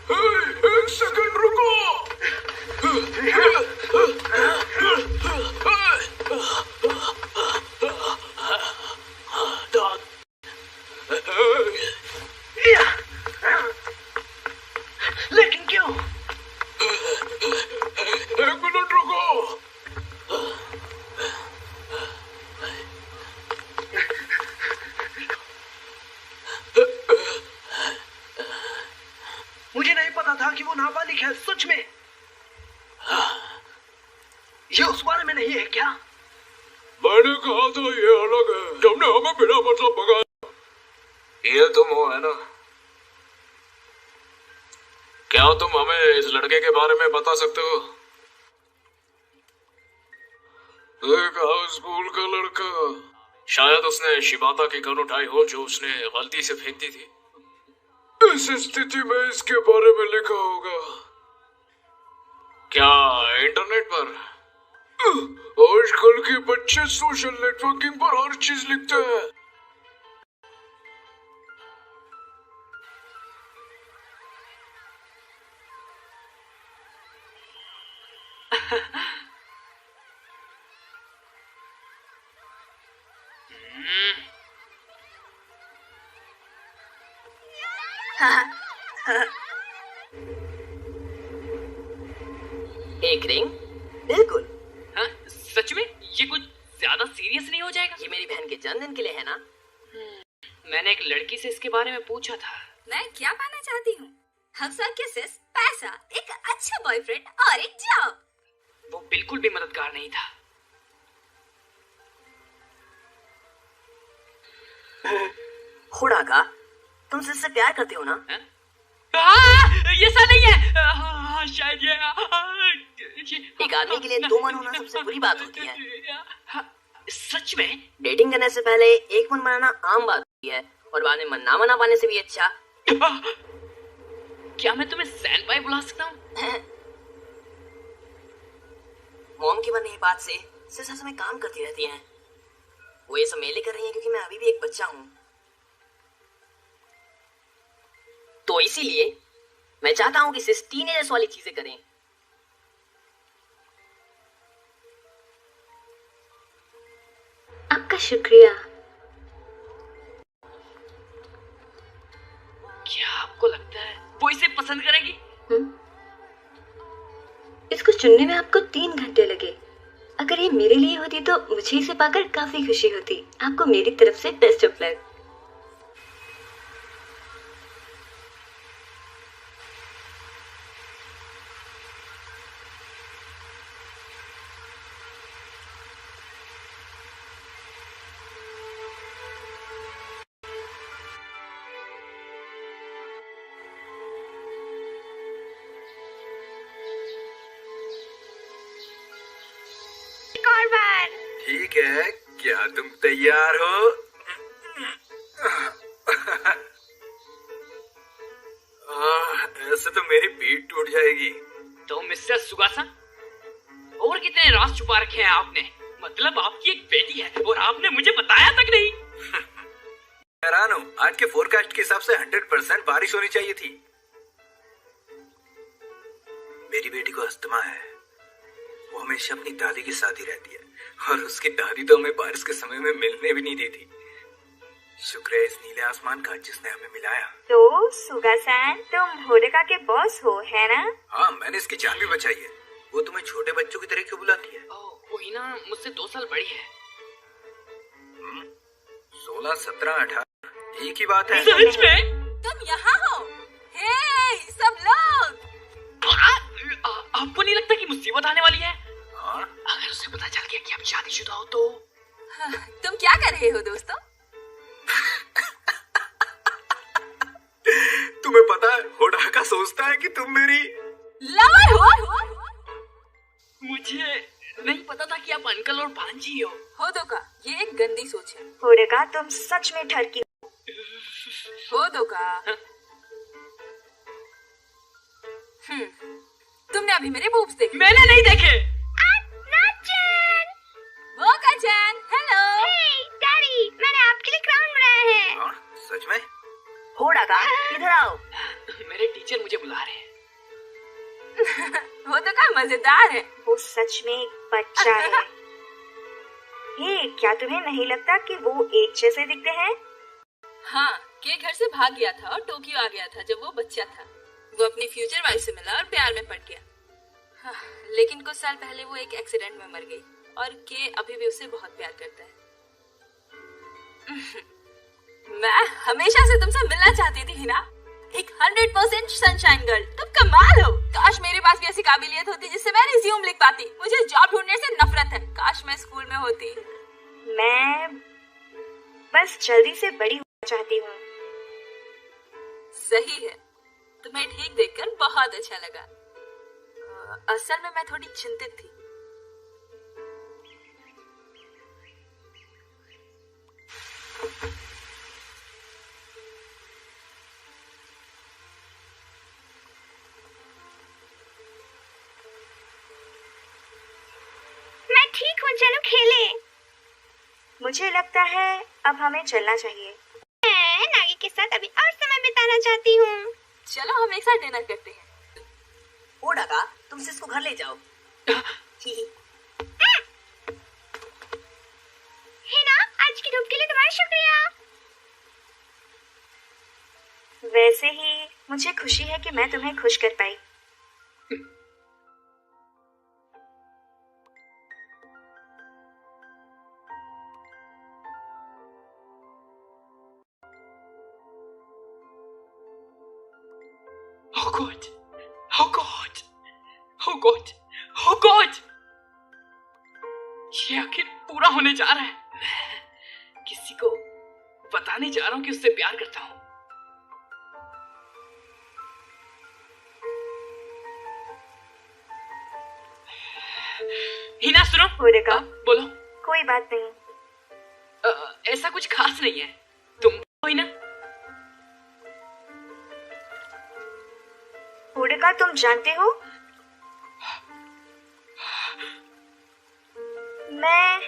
एक सेकंड रुको। लेकिन क्यों? एक मिनट रुको। मुझे नहीं पता था कि वो नाबालिग है। सच में? ये उस बारे में नहीं है क्या? मैंने कहा था ये अलग है। तुमने हमें बिना मतलब भगाया। ये तुम हो है ना? क्या तुम हमें इस लड़के के बारे में बता सकते हो? एक हाई स्कूल का लड़का। शायद उसने शिबाता की गन उठाई हो जो उसने गलती से फेंक दी थी। इस स्थिति में इसके बारे में लिखा होगा। क्या इंटरनेट पर? आजकल के बच्चे सोशल नेटवर्किंग पर हर चीज लिखते हैं। एक रिंग? बिल्कुल। हाँ, सच में? ये कुछ ज्यादा सीरियस नहीं हो जाएगा? ये मेरी बहन के जन्मदिन के लिए है ना? मैंने एक लड़की से इसके बारे में पूछा था। मैं क्या पाना चाहती हूँ? हफ्सा किसेस, पैसा, एक अच्छा बॉयफ्रेंड और एक जॉब। वो बिल्कुल भी मददगार नहीं था। खुदा का, तुम सिस से प्यार करते हो ना? ये सा नहीं है। शायद ये एक आदमी के लिए 2 मन होना सबसे बुरी बात होती है। सच में? डेटिंग करने से पहले एक मन बनाना आम बात होती है और बाद में मन ना मना पाने से भी अच्छा। क्या मैं तुम्हें सैनपाई बुला सकता हूँ? मॉम की बनी बात से सिस असल में काम करती रहती हैं। वो ये सब मेले कर रही हैं क्योंकि मैं अभी भी एक बच्चा हूँ। तो इसीलिए मैं चाहता हूँ कि सिस टीनेजर्स वाली चीजें करें। आपका शुक्रिया। क्या आपको लगता है वो इसे पसंद करेगी? इसको चुनने में आपको 3 घंटे लगे। अगर ये मेरे लिए होती तो मुझे इसे पाकर काफी खुशी होती। आपको मेरी तरफ से बेस्ट ऑफ लक। ठीक है, क्या तुम तैयार हो? ऐसे तो मेरी पीठ टूट जाएगी। तो मिस्टर सुगासा, और कितने राज छुपा रखे हैं आपने? मतलब आपकी एक बेटी है और आपने मुझे बताया तक नहीं। हैरान हूँ, आज के फोरकास्ट के हिसाब से 100% बारिश होनी चाहिए थी। मेरी बेटी को अस्थमा है। वो हमेशा अपनी दादी के साथ ही रहती है और उसकी दादी तो हमें बारिश के समय में मिलने भी नहीं देती। शुक्र है इस नीले आसमान का जिसने हमें मिलाया। तो सुगा-san, तुम होडेका के बॉस हो, है ना? हाँ, मैंने इसकी जान भी बचाई है। वो तुम्हें छोटे बच्चों की तरह क्यों बुलाती है? वो हिना मुझसे 2 साल बड़ी है। 16, 17, 18 एक ही बात है। सच में? तुम यहाँ हो? हे सब लोग! आपको नहीं लगता कि मुसीबत आने वाली है? हाँ? अगर उसे पता चल गया कि आप शादीशुदा हो तो? तुम क्या कर रहे हो दोस्तों? तुम्हें पता है होडाका सोचता है कि तुम मेरी लवर हो? मुझे नहीं पता था कि आप अंकल और भांजी हो। होडोका, ये एक गंदी सोच है। होडेका, तुम सच में ठरकी हो। होडोका, तुमने अभी मेरे बूब्स देखे? मैंने नहीं देखे। वोका-chan, हेलो। हे डैडी, मैंने आपके लिए क्राउन बनाया है। हाँ, सच में? होडाका, इधर आओ। मेरे टीचर मुझे बुला रहे हैं। होडोका मजेदार है। वो सच में एक बच्चा है। हे, क्या तुम्हें नहीं लगता कि वो एक जैसे दिखते हैं? हाँ, के घर से भाग गया था और टोक्यो आ गया था जब वो बच्चा था। वो अपनी फ्यूचर वाइफ से मिला और प्यार में पड़ गया। हाँ, लेकिन कुछ साल पहले वो एक एक्सीडेंट में मर गई और के अभी भी उसे बहुत प्यार करता है। मैं हमेशा से तुमसे मिलना चाहती थी हिना। एक 100% सनशाइन गर्ल। तुम कमाल हो। काश मेरे पास भी ऐसी काबिलियत होती जिससे मैं रिज्यूम लिख पाती। मुझे जॉब ढूंढने से नफरत है। काश मैं स्कूल में होती। मैं बस जल्दी से बड़ी होना चाहती हूँ। सही है। तुम्हें ठीक देखकर बहुत अच्छा लगा। असल में मैं थोड़ी चिंतित थी। मैं ठीक हूँ, चलो खेलें। मुझे लगता है अब हमें चलना चाहिए। मैं नागी के साथ अभी और समय बिताना चाहती हूँ। चलो हम एक साथ डिनर करते हैं। होडाका, तुम सिस को घर ले जाओ। हिना, आज की धूप के लिए तुम्हारा शुक्रिया। वैसे ही मुझे खुशी है कि मैं तुम्हें खुश कर पाई। Oh God! Oh God! Oh God! Oh God! ये आखिर पूरा होने जा रहा है। मैं किसी को बताने जा रहा हूँ कि उससे प्यार करता हूँ। हिना सुनो। होडेका, बोलो। कोई बात नहीं। ऐसा कुछ खास नहीं है। तुम हिना। होडेका, तुम जानते हो मैं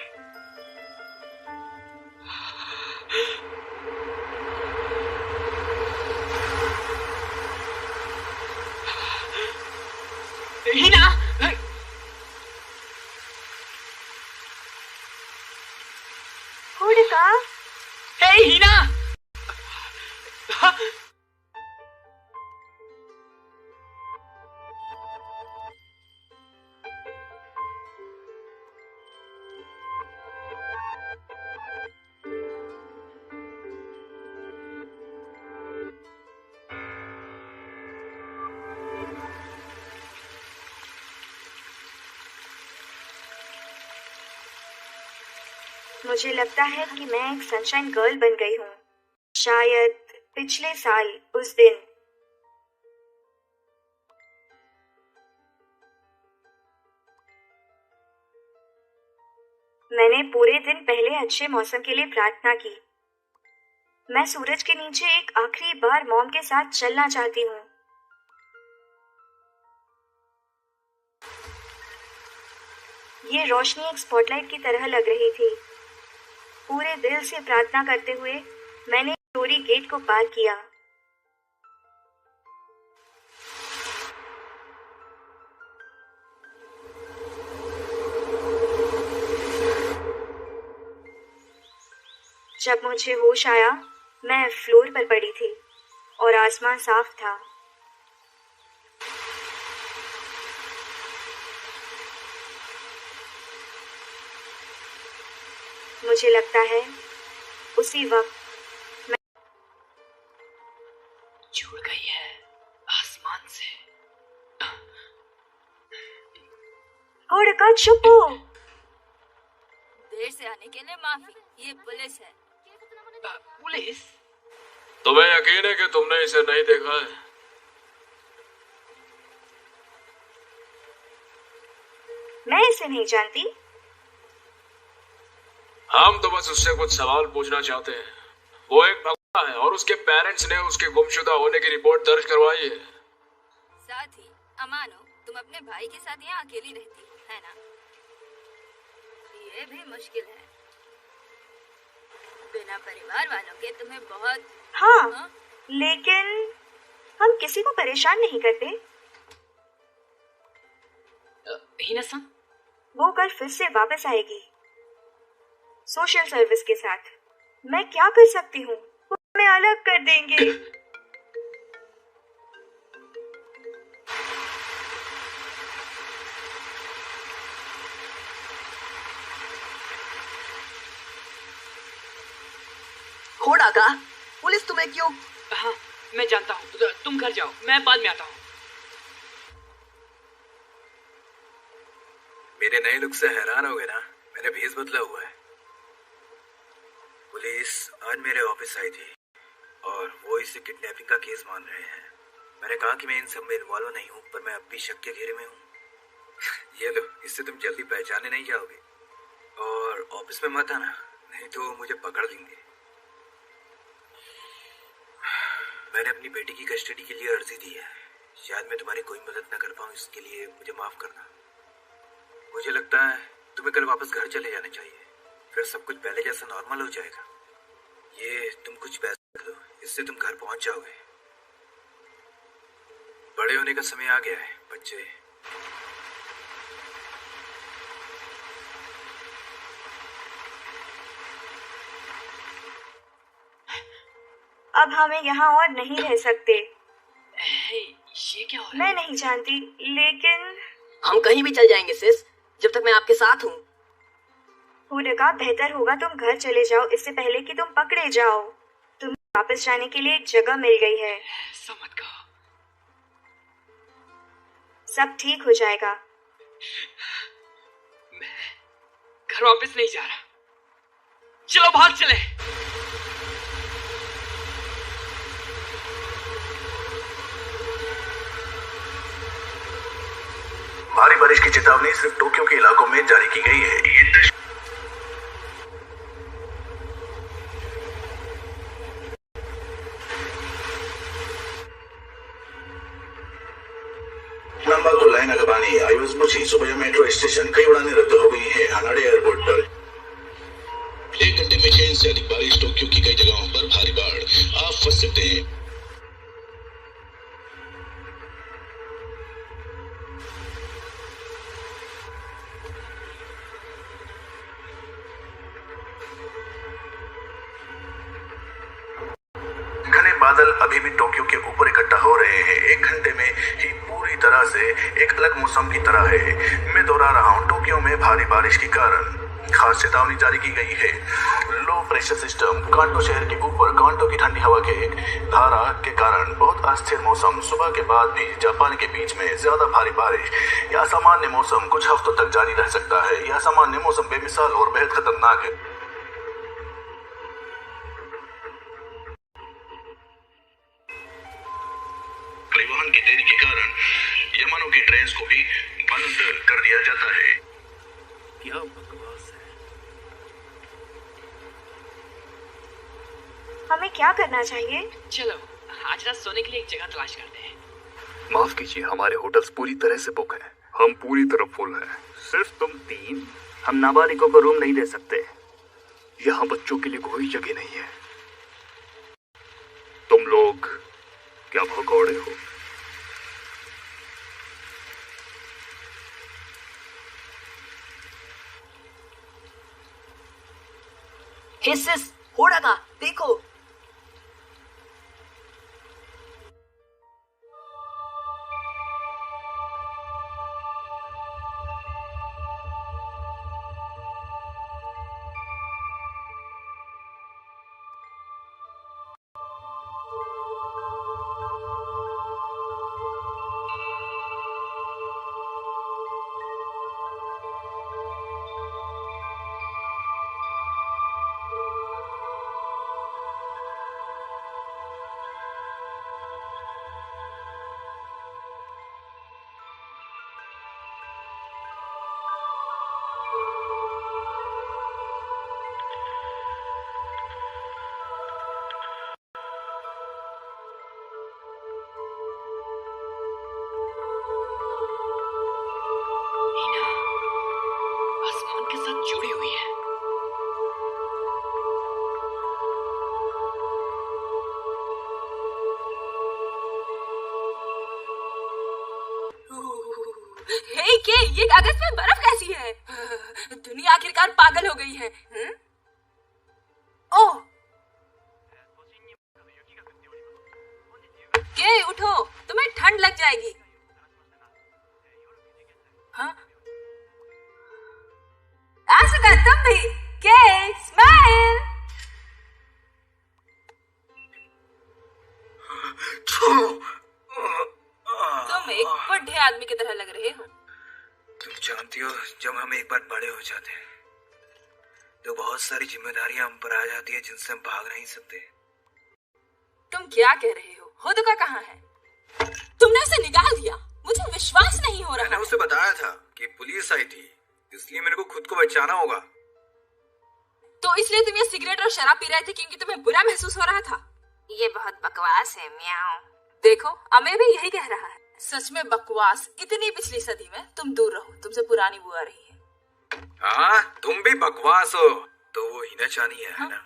हिना। होडेका। हे हिना। मुझे लगता है कि मैं एक सनशाइन गर्ल बन गई हूँ। शायद पिछले साल उस दिन मैंने पूरे दिन पहले अच्छे मौसम के लिए प्रार्थना की। मैं सूरज के नीचे एक आखिरी बार मॉम के साथ चलना चाहती हूँ। ये रोशनी एक स्पॉटलाइट की तरह लग रही थी। पूरे दिल से प्रार्थना करते हुए मैंने टोरी गेट को पार किया। जब मुझे होश आया मैं फ्लोर पर पड़ी थी और आसमान साफ था। मुझे लगता है उसी वक्त मैं जुड़ गई है आसमान से। होड़का चुप हो। देर से आने के लिए माफी, ये पुलिस है। पुलिस? तुम्हें यकीन है कि तुमने इसे नहीं देखा है? मैं इसे नहीं जानती। हम तो बस उससे कुछ सवाल पूछना चाहते हैं। वो एक भगवा है और उसके पेरेंट्स ने उसके गुमशुदा होने की रिपोर्ट दर्ज करवाई है। साथी अमानो, तुम अपने भाई के साथ यहाँ अकेली रहती है ना? ये भी मुश्किल है। बिना परिवार वालों के तुम्हें बहुत। हाँ, लेकिन हम किसी को परेशान नहीं करते। हिना-सान? वो कल फिर से वापस आएगी सोशल सर्विस के साथ। मैं क्या कर सकती हूँ? वो हमें अलग कर देंगे। होड़का, पुलिस तुम्हें क्यों? हाँ, मैं जानता हूँ। तुम घर जाओ, मैं बाद में आता हूँ। मेरे नए लुक से हैरान हो गए ना? मैंने भेस बदला हुआ है। पुलिस आज मेरे ऑफिस आई थी और वो इसे किडनैपिंग का केस मान रहे हैं। मैंने कहा कि मैं इन सब में इन्वॉल्व नहीं हूँ, पर मैं अब भी शक के घेरे में हूँ। ये लो, इससे तुम जल्दी पहचाने नहीं जाओगे। और ऑफिस में मत आना, नहीं तो मुझे पकड़ लेंगे। मैंने अपनी बेटी की कस्टडी के लिए अर्जी दी है। शायद मैं तुम्हारी कोई मदद न कर पाऊँ, इसके लिए मुझे माफ करना। मुझे लगता है तुम्हें कल वापस घर चले जाना चाहिए, फिर सब कुछ पहले जैसा नॉर्मल हो जाएगा। ये तुम कुछ पैसे रख लो, इससे तुम घर पहुंच जाओगे। बड़े होने का समय आ गया है बच्चे। अब हमें यहाँ और नहीं रह सकते। ये क्या हो रहा है? मैं नहीं जानती, लेकिन हम कहीं भी चल जाएंगे सिस, जब तक मैं आपके साथ हूँ। होड़का, बेहतर होगा तुम घर चले जाओ इससे पहले कि तुम पकड़े जाओ। तुम्हें वापस जाने के लिए एक जगह मिल गई है। समझ गया। सब ठीक हो जाएगा। मैं घर वापस नहीं जा रहा। चलो भाग चले। भारी बारिश की चेतावनी सिर्फ टोक्यो के इलाकों में जारी की गई है। नंबाकुर लाइन अगबानी आयुष्मुची सुबह मेट्रो स्टेशन कई उड़ानें रद्द हो गई हैं। हानाडे एयरपोर्ट पर 1 घंटे में 6 इंच से अधिक बारिश। टोक्यो की कई जगहों पर भारी बाढ़, आप फंस सकते हैं। घने बादल अभी भी टोक्यो के ऊपर इकट्ठा हो रहे हैं। 1 घंटे में ही पूरी तरह से एक अलग मौसम की तरह है। मैं दोहरा रहा हूँ, टोक्यो में भारी बारिश के कारण खास चेतावनी जारी की गई है। लो प्रेशर सिस्टम कांटो शहर के ऊपर कांटो की ठंडी हवा के एक धारा के कारण बहुत अस्थिर मौसम। सुबह के बाद भी जापान के बीच में ज्यादा भारी बारिश या सामान्य मौसम कुछ हफ्तों तक जारी रह सकता है। यह सामान्य मौसम बेमिसाल और बेहद खतरनाक है। परिवहन की देरी के कारण यामानो की ट्रेन को भी बंद कर दिया जाता है। क्या बकवास है। हमें क्या करना चाहिए? चलो आज रात सोने के लिए एक जगह तलाश करते हैं। माफ कीजिए, हमारे होटल्स पूरी तरह से बुक हैं। हम पूरी तरह फुल हैं। सिर्फ तुम 3। हम नाबालिगों को रूम नहीं दे सकते। यहाँ बच्चों के लिए कोई जगह नहीं है। तुम लोग क्या भगौड़े हो? हे सिस, ओड़ा का देखो। जुड़ी हुई है। हे के, ये कागज में बर्फ कैसी है? दुनिया आखिरकार पागल हो गई है। ओह के, उठो, तुम्हें ठंड लग जाएगी। हाँ आशुका, तुम भी। के स्माइल। तुम एक बुढ़े आदमी की तरह लग रहे हो। तुम जानती हो, जब हम एक बार बड़े हो जाते हैं तो बहुत सारी जिम्मेदारियां हम पर आ जाती है जिनसे हम भाग नहीं सकते। तुम क्या कह रहे हो? होदुका कहाँ है? तुमने उसे निकाल दिया? मुझे विश्वास नहीं हो रहा। मैंने उसे बताया था कि पुलिस आई थी, इसलिए मेरे को खुद को बचाना होगा। तो इसलिए तुम ये सिगरेट और शराब पी रहे थे क्योंकि तुम्हें बुरा महसूस हो रहा था? ये बहुत बकवास है म्याऊ। देखो, अमे भी यही कह रहा है। सच में बकवास। इतनी पिछली सदी में तुम दूर रहो, तुमसे पुरानी बुआ रही है। हाँ, तुम भी बकवास हो। तो वो हिना चानी है, ना?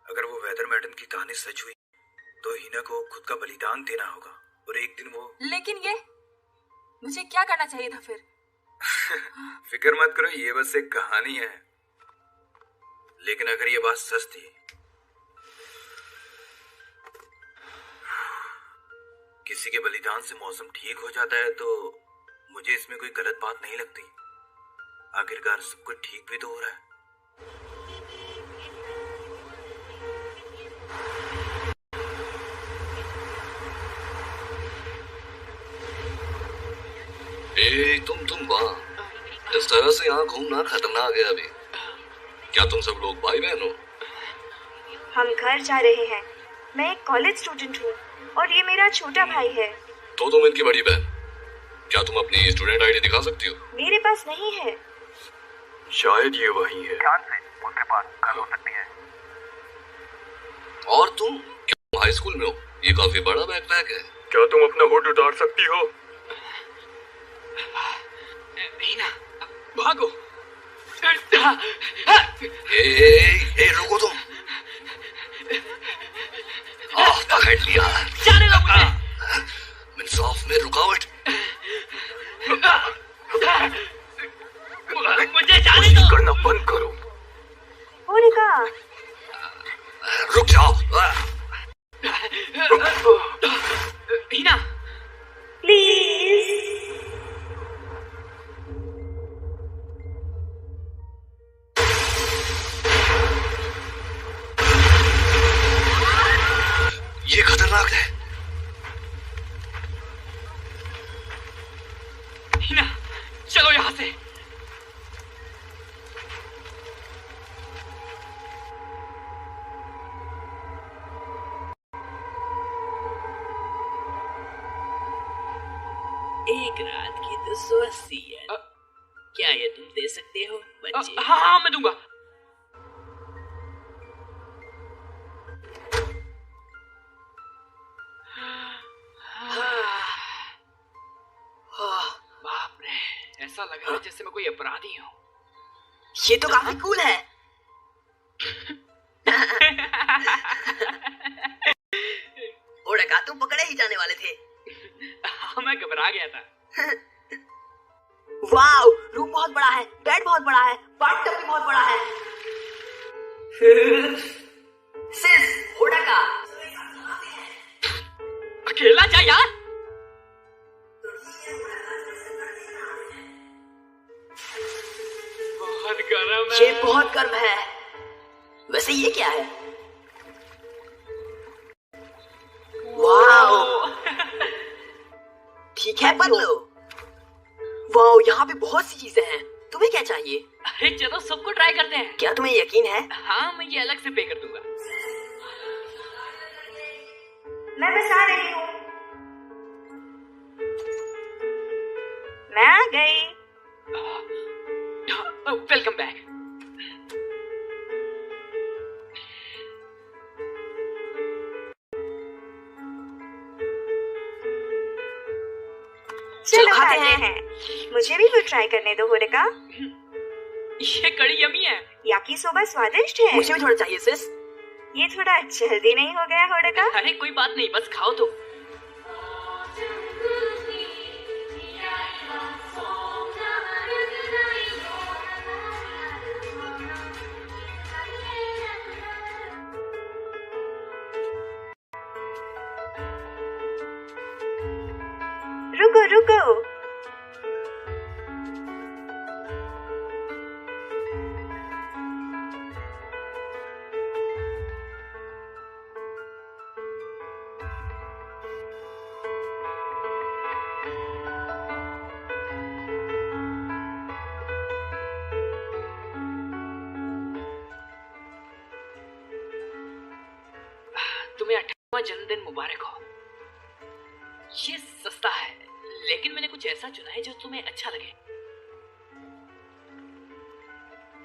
अगर वो वेदर मैडम की कहानी सच हुई तो हिना को खुद का बलिदान देना होगा और एक दिन वो। लेकिन ये मुझे क्या करना चाहिए था फिर? फिक्र मत करो, ये बस एक कहानी है। लेकिन अगर ये बात सच थी, किसी के बलिदान से मौसम ठीक हो जाता है, तो मुझे इसमें कोई गलत बात नहीं लगती। आखिरकार सब कुछ ठीक भी तो हो रहा है। तुम वहाँ इस तरह से यहाँ घूमना खतरनाक है अभी। क्या तुम सब लोग भाई बहन हो? हम घर जा रहे हैं। मैं एक कॉलेज स्टूडेंट हूँ और ये मेरा छोटा भाई है। तो तुम इनकी बड़ी बहन। क्या तुम अपनी स्टूडेंट आईडी दिखा सकती हो? मेरे पास नहीं है। शायद ये वही है। ध्यान से, उनके पास गन हो सकती है। और तुम क्या हाई स्कूल में हो? ये काफी बड़ा बैकपैक है। क्या तुम अपना हुड उतार सकती हो? हिना, भागो। रुको तुम। पकड़ लिया। जाने दो मुझे। इंसाफ में रुकावट। मुझे जाने दो। करना बंद करो। होलिका, रुक जाओ। हिना, प्लीज। ये खतरनाक है। हिना, चलो यहाँ से। एक रात की तो 180 है। क्या ये तुम दे सकते हो बच्चे? हाँ, मैं दूंगा। बाप रे, ऐसा लग रहा है जैसे मैं कोई अपराधी हूँ। ये तो काफी कूल है। ओड़का, तुम पकड़े ही जाने वाले थे। हाँ, मैं घबरा गया था। वाओ, रूम बहुत बड़ा है, बेड बहुत बड़ा है, बाथटब भी बहुत बड़ा है। होडका। अकेला जा यार। बहुत गर्म है। ये बहुत गर्म है। वैसे ये क्या है? वाओ, ठीक है पल्लू। वाओ, यहाँ पे बहुत सी चीजें हैं। तुम्हें क्या चाहिए? अरे चलो सबको ट्राई करते हैं। क्या तुम्हें यकीन है? हाँ, मैं ये अलग से पे कर दूंगा। मैं बस आ रही हूँ। मैं आ गई। Welcome back. चलो खाते हैं। मुझे भी कुछ ट्राई करने दो होडका। ये कड़ी यमी है। याकी सोबा स्वादिष्ट है। मुझे भी थोड़ा चाहिए सिस। ये थोड़ा जल्दी नहीं हो गया होडका? अरे कोई बात नहीं, बस खाओ तो। रुको रुको। तुम्हें 18वां जन्मदिन मुबारक हो। ये सस्ता है, लेकिन मैंने कुछ ऐसा चुना है जो तुम्हें अच्छा लगे।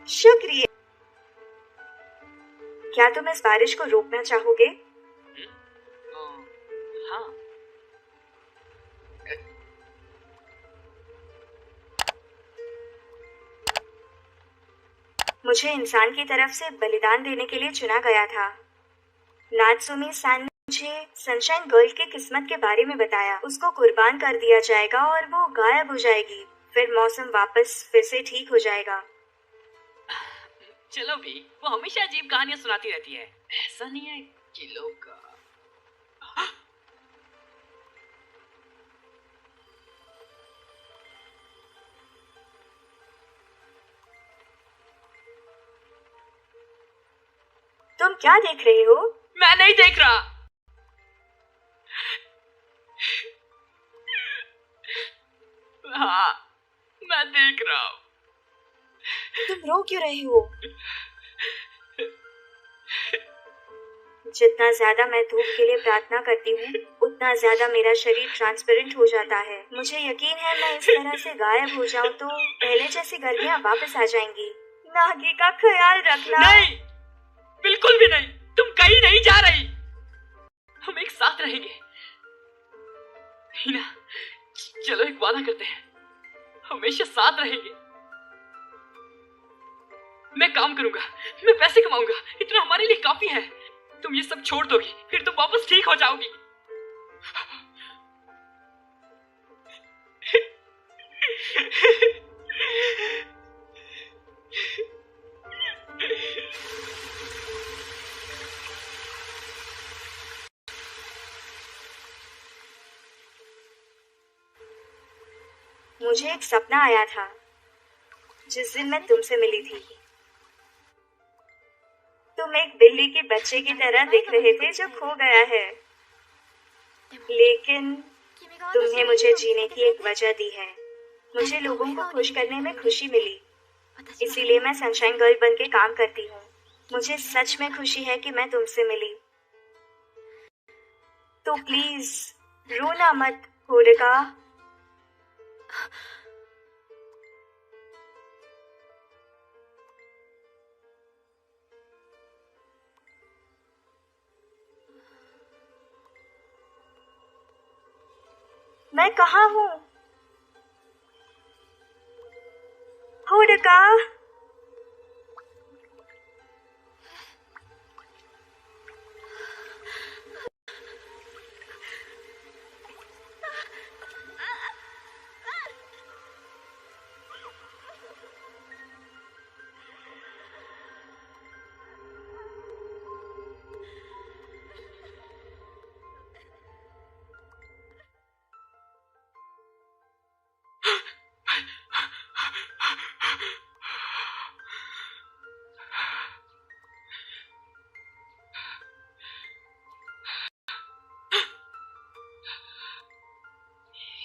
शुक्रिया। क्या तुम इस बारिश को रोकना चाहोगे? हाँ। मुझे इंसान की तरफ से बलिदान देने के लिए चुना गया था। नात्सुमी सान ने मुझे सनशाइन गर्ल की किस्मत के बारे में बताया। उसको कुर्बान कर दिया जाएगा और वो गायब हो जाएगी। फिर मौसम वापस फिर से ठीक हो जाएगा। चलो भी, वो हमेशा अजीब कहानियां सुनाती रहती है। ऐसा नहीं है कि लोग तुम क्या देख रहे हो? मैं नहीं देख रहा। हाँ, मैं देख रहा हूँ। तुम रो क्यों रहे हो? जितना ज्यादा मैं धूप के लिए प्रार्थना करती हूँ, उतना ज्यादा मेरा शरीर ट्रांसपेरेंट हो जाता है। मुझे यकीन है मैं इस तरह से गायब हो जाऊँ तो पहले जैसी गर्मियाँ वापस आ जाएंगी। नागी का ख्याल रखना। नहीं, बिल्कुल भी नहीं। तुम कहीं नहीं जा रही। हम एक साथ रहेंगे। हीना, चलो एक वादा करते हैं, हमेशा साथ रहेंगे। मैं काम करूंगा, मैं पैसे कमाऊंगा, इतना हमारे लिए काफी है। तुम ये सब छोड़ दोगी, फिर तुम वापस ठीक हो जाओगी। मुझे एक सपना आया था जिस दिन मैं तुमसे मिली थी। तुम एक बिल्ली के बच्चे की तरह दिख रहे थे जो खो गया है, लेकिन तुमने मुझे जीने की एक वजह दी है। मुझे लोगों को खुश करने में खुशी मिली, इसीलिए मैं सनशाइन गर्ल बन के काम करती हूँ। मुझे सच में खुशी है कि मैं तुमसे मिली। तो प्लीज रोना मत होडका। मैं कहाँ हूँ? होडका,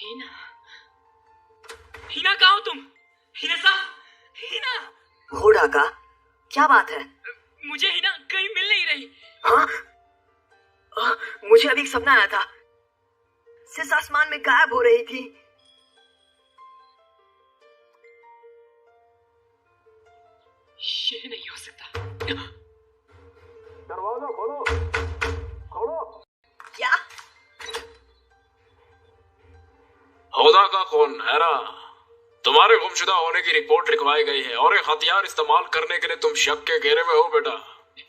हीना, हीना कहाँ हो तुम? हीना साहब, हीना। हो डाका, क्या बात है? मुझे हीना कहीं मिल नहीं रही। हाँ? मुझे अभी एक सपना आया था। सिस आसमान में गायब हो रही थी। ये नहीं हो सकता। दरवाजा खोलो, खोलो। क्या? खुदा का खून है ना? तुम्हारे गुमशुदा होने की रिपोर्ट लिखवाई गई है और एक हथियार इस्तेमाल करने के लिए तुम शक के घेरे में हो बेटा।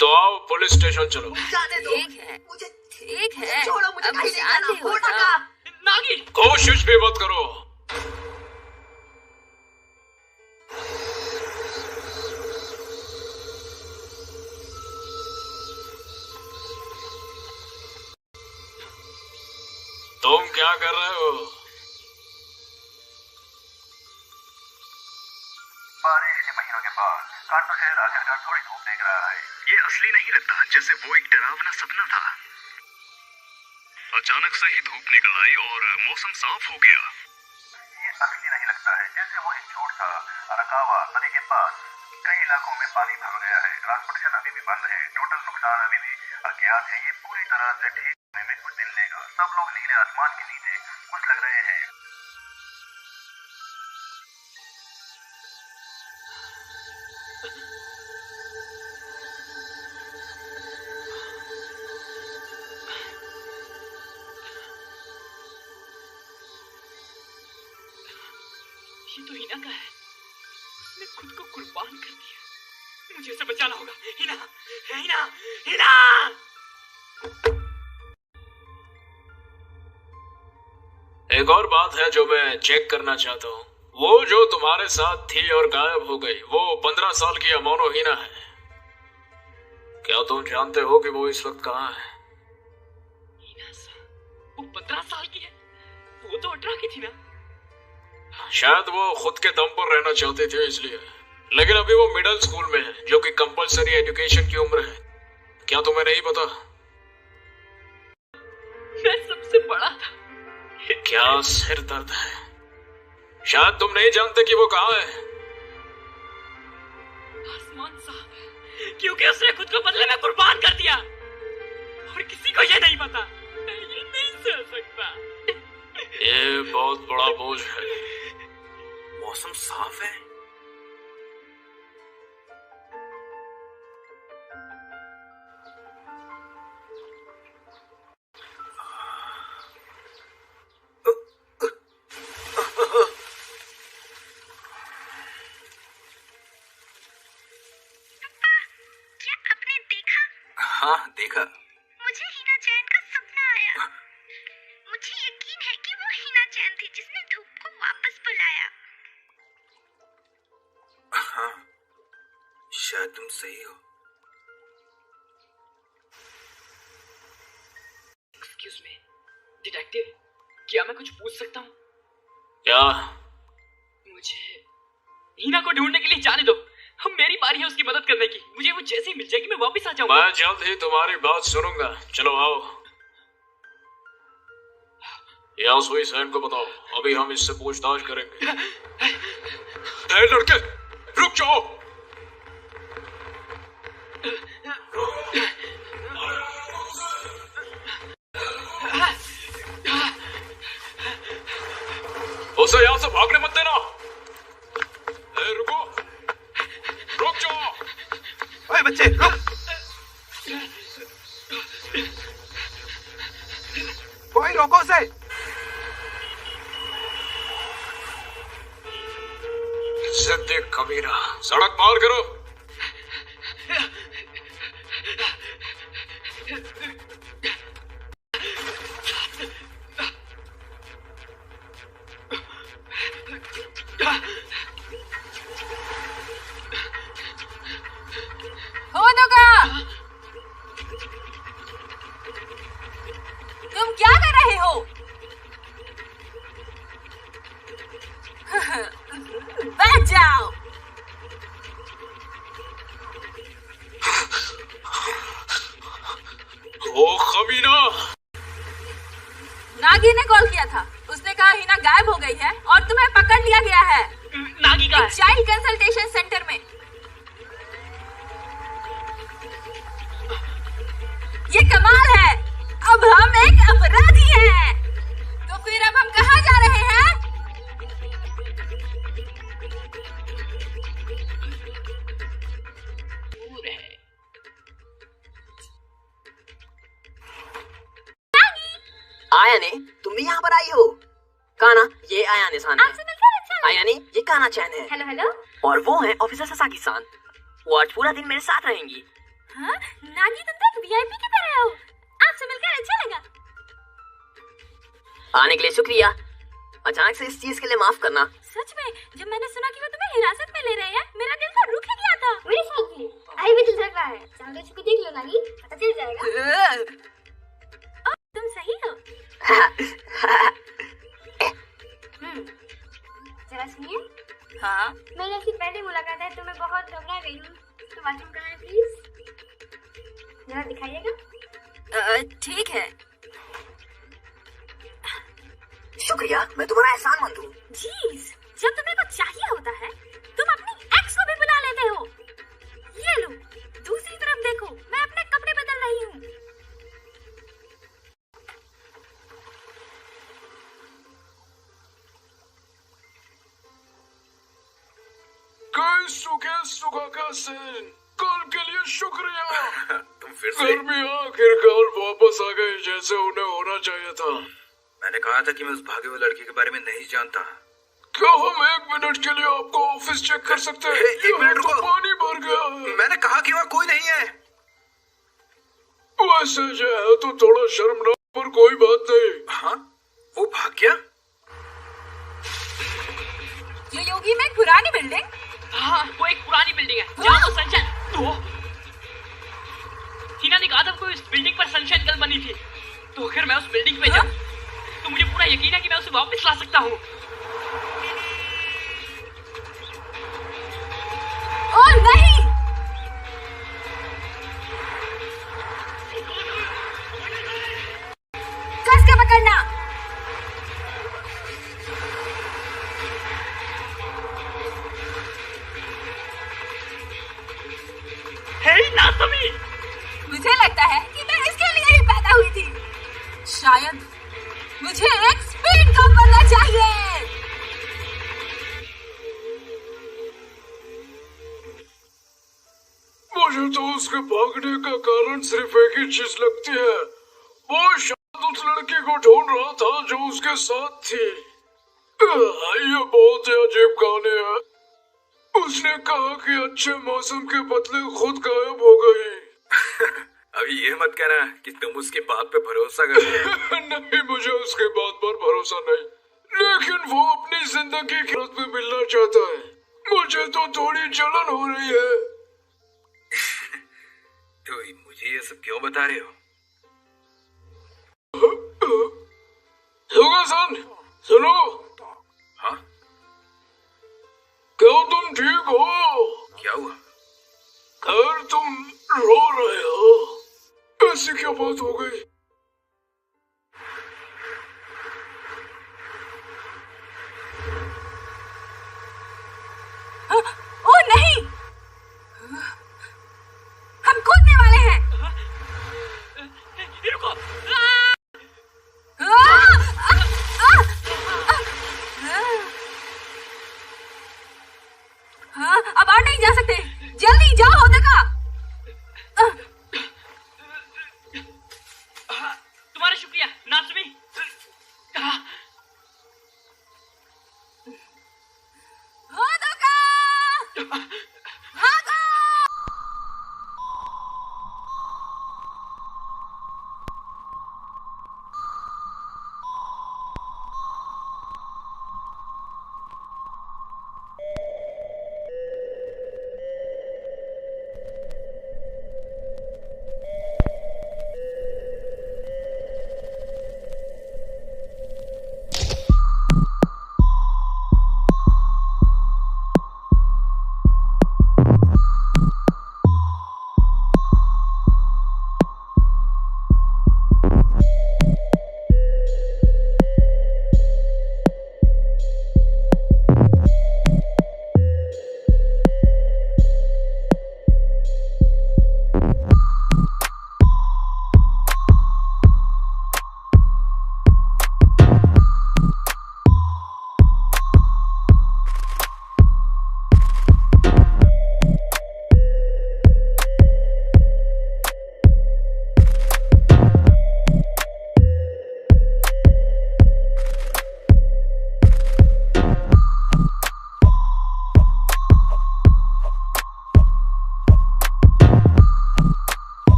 तो आओ पुलिस स्टेशन चलो। ठीक है, छोड़ो मुझे, अब कहीं नहीं जाना। शांति हो जाओ। नागी, कोशिश भी मत करो। तुम क्या कर रहे हो? बारिश के महीनों के बाद कांटो शहर आखिरकार थोड़ी धूप देख रहा है। ये असली नहीं लगता, जैसे वो एक डरावना सपना था। अचानक से ही धूप निकल आई और मौसम साफ हो गया। ये असली नहीं लगता है, जैसे वो एक झूठ था। अरकावा नदी के पास कई इलाकों में पानी भर गया है। ट्रांसपोर्टेशन अभी भी बंद है। टोटल नुकसान अभी भी अज्ञात है। ये पूरी तरह से ठीक होने में कुछ दिन लेगा। सब लोग नीले आसमान के नीचे कुछ लग रहे हैं। ये तो हीना का है। उसने खुद को कुर्बान कर दिया। मुझे इसे बचाना होगा। हीना, हीना, हीना। एक और बात है जो मैं चेक करना चाहता हूँ। वो जो तुम्हारे साथ थी और गायब हो गई, वो 15 साल की अमोनो हीना है। क्या तुम जानते हो कि वो इस वक्त कहाँ है? हीना सा, वो 15 साल की है। वो तो 18 की थी ना। शायद वो खुद के दम पर रहना चाहती थी इसलिए। लेकिन अभी वो मिडिल स्कूल में है, जो कि कंपलसरी एजुकेशन की उम्र है। क्या तुम्हें नहीं पता? मैं सबसे बड़ा था। क्या सिर दर्द है। शायद तुम नहीं जानते कि वो कहाँ है। आसमान साहब है, क्योंकि उसने खुद को बदले में कुर्बान कर दिया। और किसी को ये नहीं पता। ये नहीं सह सकता। ये बहुत बड़ा बोझ है। मौसम साफ है। हाँ देखा। मुझे हीना चैन का सपना आया। मुझे यकीन है कि वो हीना चैन थी जिसने धूप को वापस बुलाया। हाँ, शायद तुम सही हो। एक्सक्यूज मी, डिटेक्टिव, क्या मैं कुछ पूछ सकता हूँ? क्या? मुझे हीना को ढूंढने के लिए जाने दो। हम मेरी बारी है उसकी मदद करने की। मुझे वो जैसे ही मिल जाएगी मैं वापस आ जाऊंगा। मैं जल्द ही तुम्हारी बात सुनूंगा। चलो आओ। या सुई सैन को बताओ, अभी हम इससे पूछताछ करेंगे। लड़के रुक जाओ। उसे यहाँ से भागने मत देना। रुको, रुक जाओ। ओए बच्चे रुक। कोई रोको उसे। जिद्दी कमीना, सड़क पार करो। तुम क्या कर रहे हो? बैठ जाओ। गायब हो गई है और तुम्हें पकड़ लिया गया है। नागी का चाइल्ड कंसल्टेशन सेंटर में। ये कमाल है, अब हम एक अपराधी हैं। तो फिर अब हम कहाँ जा रहे हैं? आया ने, तुम भी यहाँ पर आई हो? काना, ये आया ने सान है। आया ने, ये काना चैन है। Hello hello. और वो है ऑफिसर ससाकी सान। वो आज पूरा दिन मेरे साथ रहेंगी। हाँ? नागी तुम तो वीआईपी की तरह हो। आपसे मिलकर अच्छा लगा। आने के लिए शुक्रिया। अचानक से इस चीज के लिए माफ करना। सच में, जब मैंने सुना कि वो तुम्हें हिरासत में ले रहे हैं, मेरा दिल तो रुक ही गया था। मेरे साथ भी अभी भी दिल धड़क रहा है। चांदो छुपी देख लो नागी, पता चल जाएगा। तुम सही हो। जरा सुनिए। हाँ? मेरी आपकी पहली मुलाकात है तो मैं बहुत घबरा गई हूँ। तो बाथरूम कहाँ है प्लीज? जरा दिखाइएगा। ठीक है। शुक्रिया, मैं तुम्हारा एहसानमंद हूँ। जीज, जब तुम्हें कुछ चाहिए होता है, तुम अपनी एक्स को भी बुला लेते हो। ये लो, दूसरी तरफ देखो, मैं अपने कपड़े बदल रही हूँ। सुखा का सेन, कल के लिए शुक्रिया। तुम फिर से? गर्मी आखिरकार वापस आ गई जैसे उन्हें होना चाहिए था। मैंने कहा था कि मैं उस भागे हुए लड़के के बारे में नहीं जानता। क्या हम 1 मिनट के लिए आपको ऑफिस चेक कर सकते हैं? 1 मिनट रुको। पानी भर गया है। मैंने कहा कि वहाँ कोई नहीं है। वैसे जो है तो थोड़ा शर्मनाक, पर कोई बात नहीं। हाँ? वो भाग गया? ये योगी में एक पुरानी बिल्डिंग। हाँ, वो एक पुरानी बिल्डिंग है। जाओ तो सनशाइन। टीना ने कहा था कोई इस बिल्डिंग पर सनशाइन गर्ल बनी थी। तो अगर मैं उस बिल्डिंग पे जाऊँ तो मुझे पूरा यकीन है कि मैं उसे वापस ला सकता हूँ। ओह नहीं! कस के पकड़ना। हे नासमी! मुझे लगता है कि मैं इसके लिए ही पैदा हुई थी। शायद मुझे एक स्पीड कप बनना चाहिए। मुझे तो उसके भागने का कारण सिर्फ एक ही चीज लगती है। वो शायद उस लड़की को ढूंढ रहा था जो उसके साथ थी। ये बहुत ही अजीब कहानी है। उसने कहा कि अच्छे मौसम के बदले खुद गायब हो गई। अभी ये मत कहना कि तुम उसकी बात पे भरोसा करते हो। नहीं, मुझे उसके बात पर भरोसा नहीं, लेकिन वो अपनी जिंदगी की रात में मिलना चाहता है। मुझे तो थोड़ी जलन हो रही है। तो मुझे ये सब क्यों बता रहे हो? योगा-सान, सुनो। हाँ? क्या तुम ठीक हो? क्या हुआ? खैर, तुम रो रहे हो, ऐसी क्या बात हो गई? ओह नहीं! हम कूदने वाले हैं। रुको! हाँ, अब और नहीं जा सकते। जल्दी जाओ होदका। तुम्हारा शुक्रिया नासमी। होदका!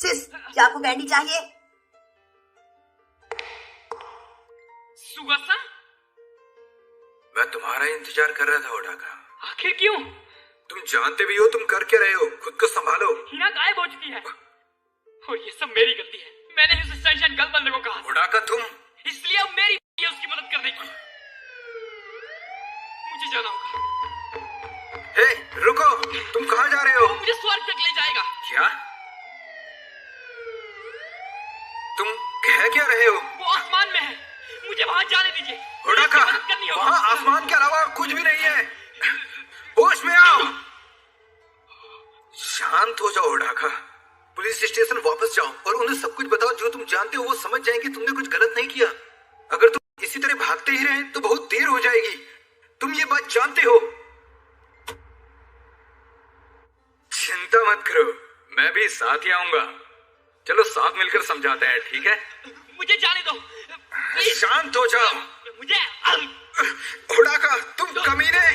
सिस, क्या आपको कैंडी चाहिए? सुगासा? मैं तुम्हारा इंतजार कर रहा था ओडाका। आखिर क्यों? तुम जानते भी हो तुम कर क्या रहे हो, खुद को संभालो। हिना गायब हो चुकी है और ये सब मेरी गलती है। मैंने उसे सनशाइन गर्ल बनने को कहा। ओडाका तुम, इसलिए अब मेरी है उसकी मदद करने की। मुझे जाना होगा। हे, रुको, तुम कहाँ जा रहे हो? वो मुझे स्वर्ग तक ले जाएगा। क्या? तुम कह क्या रहे हो? वो आसमान में है, मुझे वहां जाने दीजिए। ओडाका, वहां आसमान के अलावा कुछ भी नहीं है। होश में आओ। शांत हो जाओ ओडाका। पुलिस स्टेशन वापस जाओ और उन्हें सब कुछ बताओ जो तुम जानते हो। वो समझ जाएंगे तुमने कुछ गलत नहीं किया। अगर तुम इसी तरह भागते ही रहे तो बहुत देर हो जाएगी। तुम ये बात जानते हो। चिंता मत करो, मैं भी साथ ही आऊंगा। चलो साथ मिलकर समझाते हैं, ठीक है? मुझे जाने दो। शांत हो जाओ। मुझे ओडाका, तुम कमीने।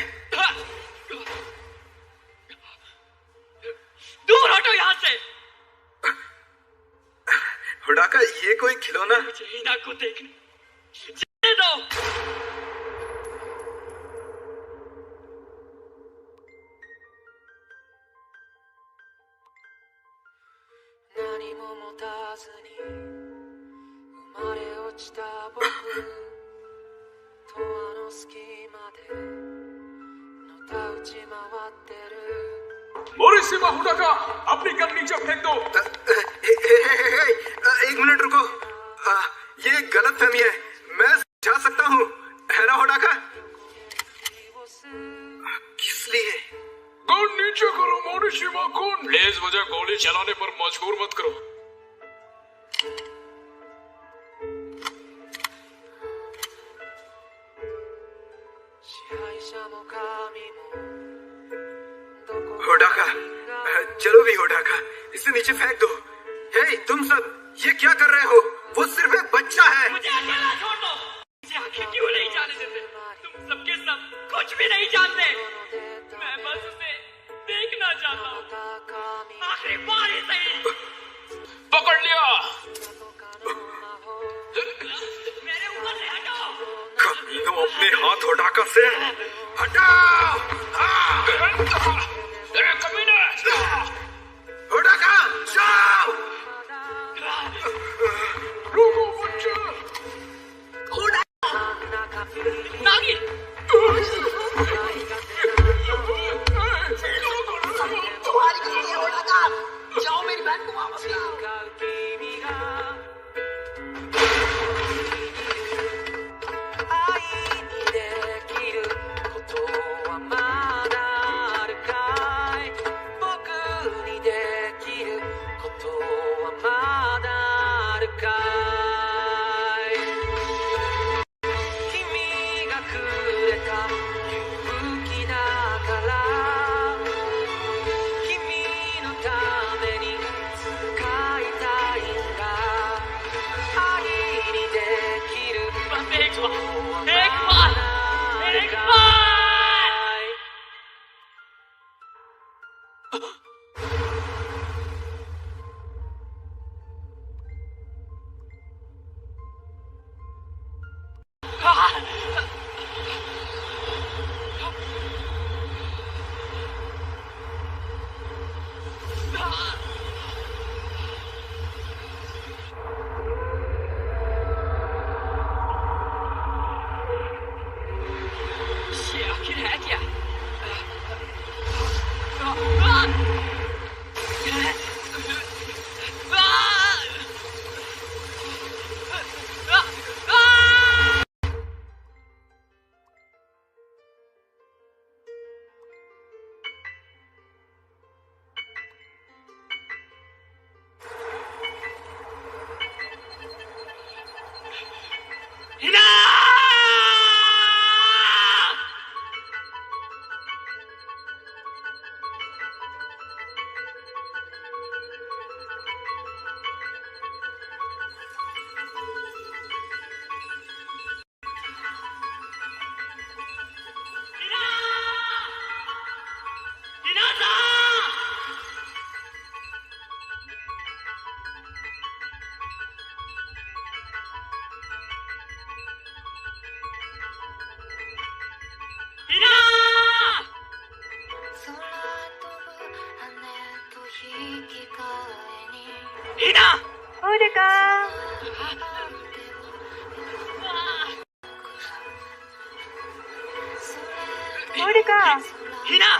दूर हटो यहाँ से। ओडाका, ये कोई खिलौना? मुझे हिना को देखने जाने दो। मोरिसिमा ओडाका, अपनी गन नीचे फेंक दो। एक मिनट रुको। ये गलत फहमी है, मैं जा सकता हूँ, है ना ओडाका? किस लिए? गन नीचे करो मोरिसिमा कुन। लेज वजह गोली चलाने पर मजबूर मत करो। ओडाका, चलो भी ओडाका, इसे नीचे फेंक दो। हे, तुम सब ये क्या कर रहे हो? वो सिर्फ एक बच्चा है। मुझे अकेला छोड़ दो। मुझे आखिर क्यों नहीं जाने देते? तुम सबके सब कुछ भी नहीं जानते। मैं बस उसे देखना चाहता हूँ, आखिरी बार ही सही। पकड़ लिया। मेरे ऊपर से हटाओ। कमीनों, अपने हाथ ओडाका से हटाओ। ओडाका, जाओ। रुको बच्चा। नागी। तुम्हारी गलती है ओडाका। जाओ मेरी बहन को वापस लाओ। मोनिका, मोनिका। हिना,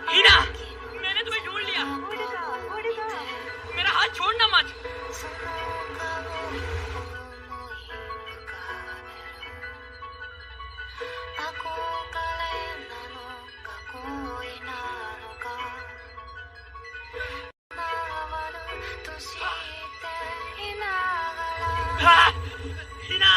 हिना, मैंने तुम्हें ढूंढ लिया। मेरा हाथ छोड़ना मत। हिना, हिना,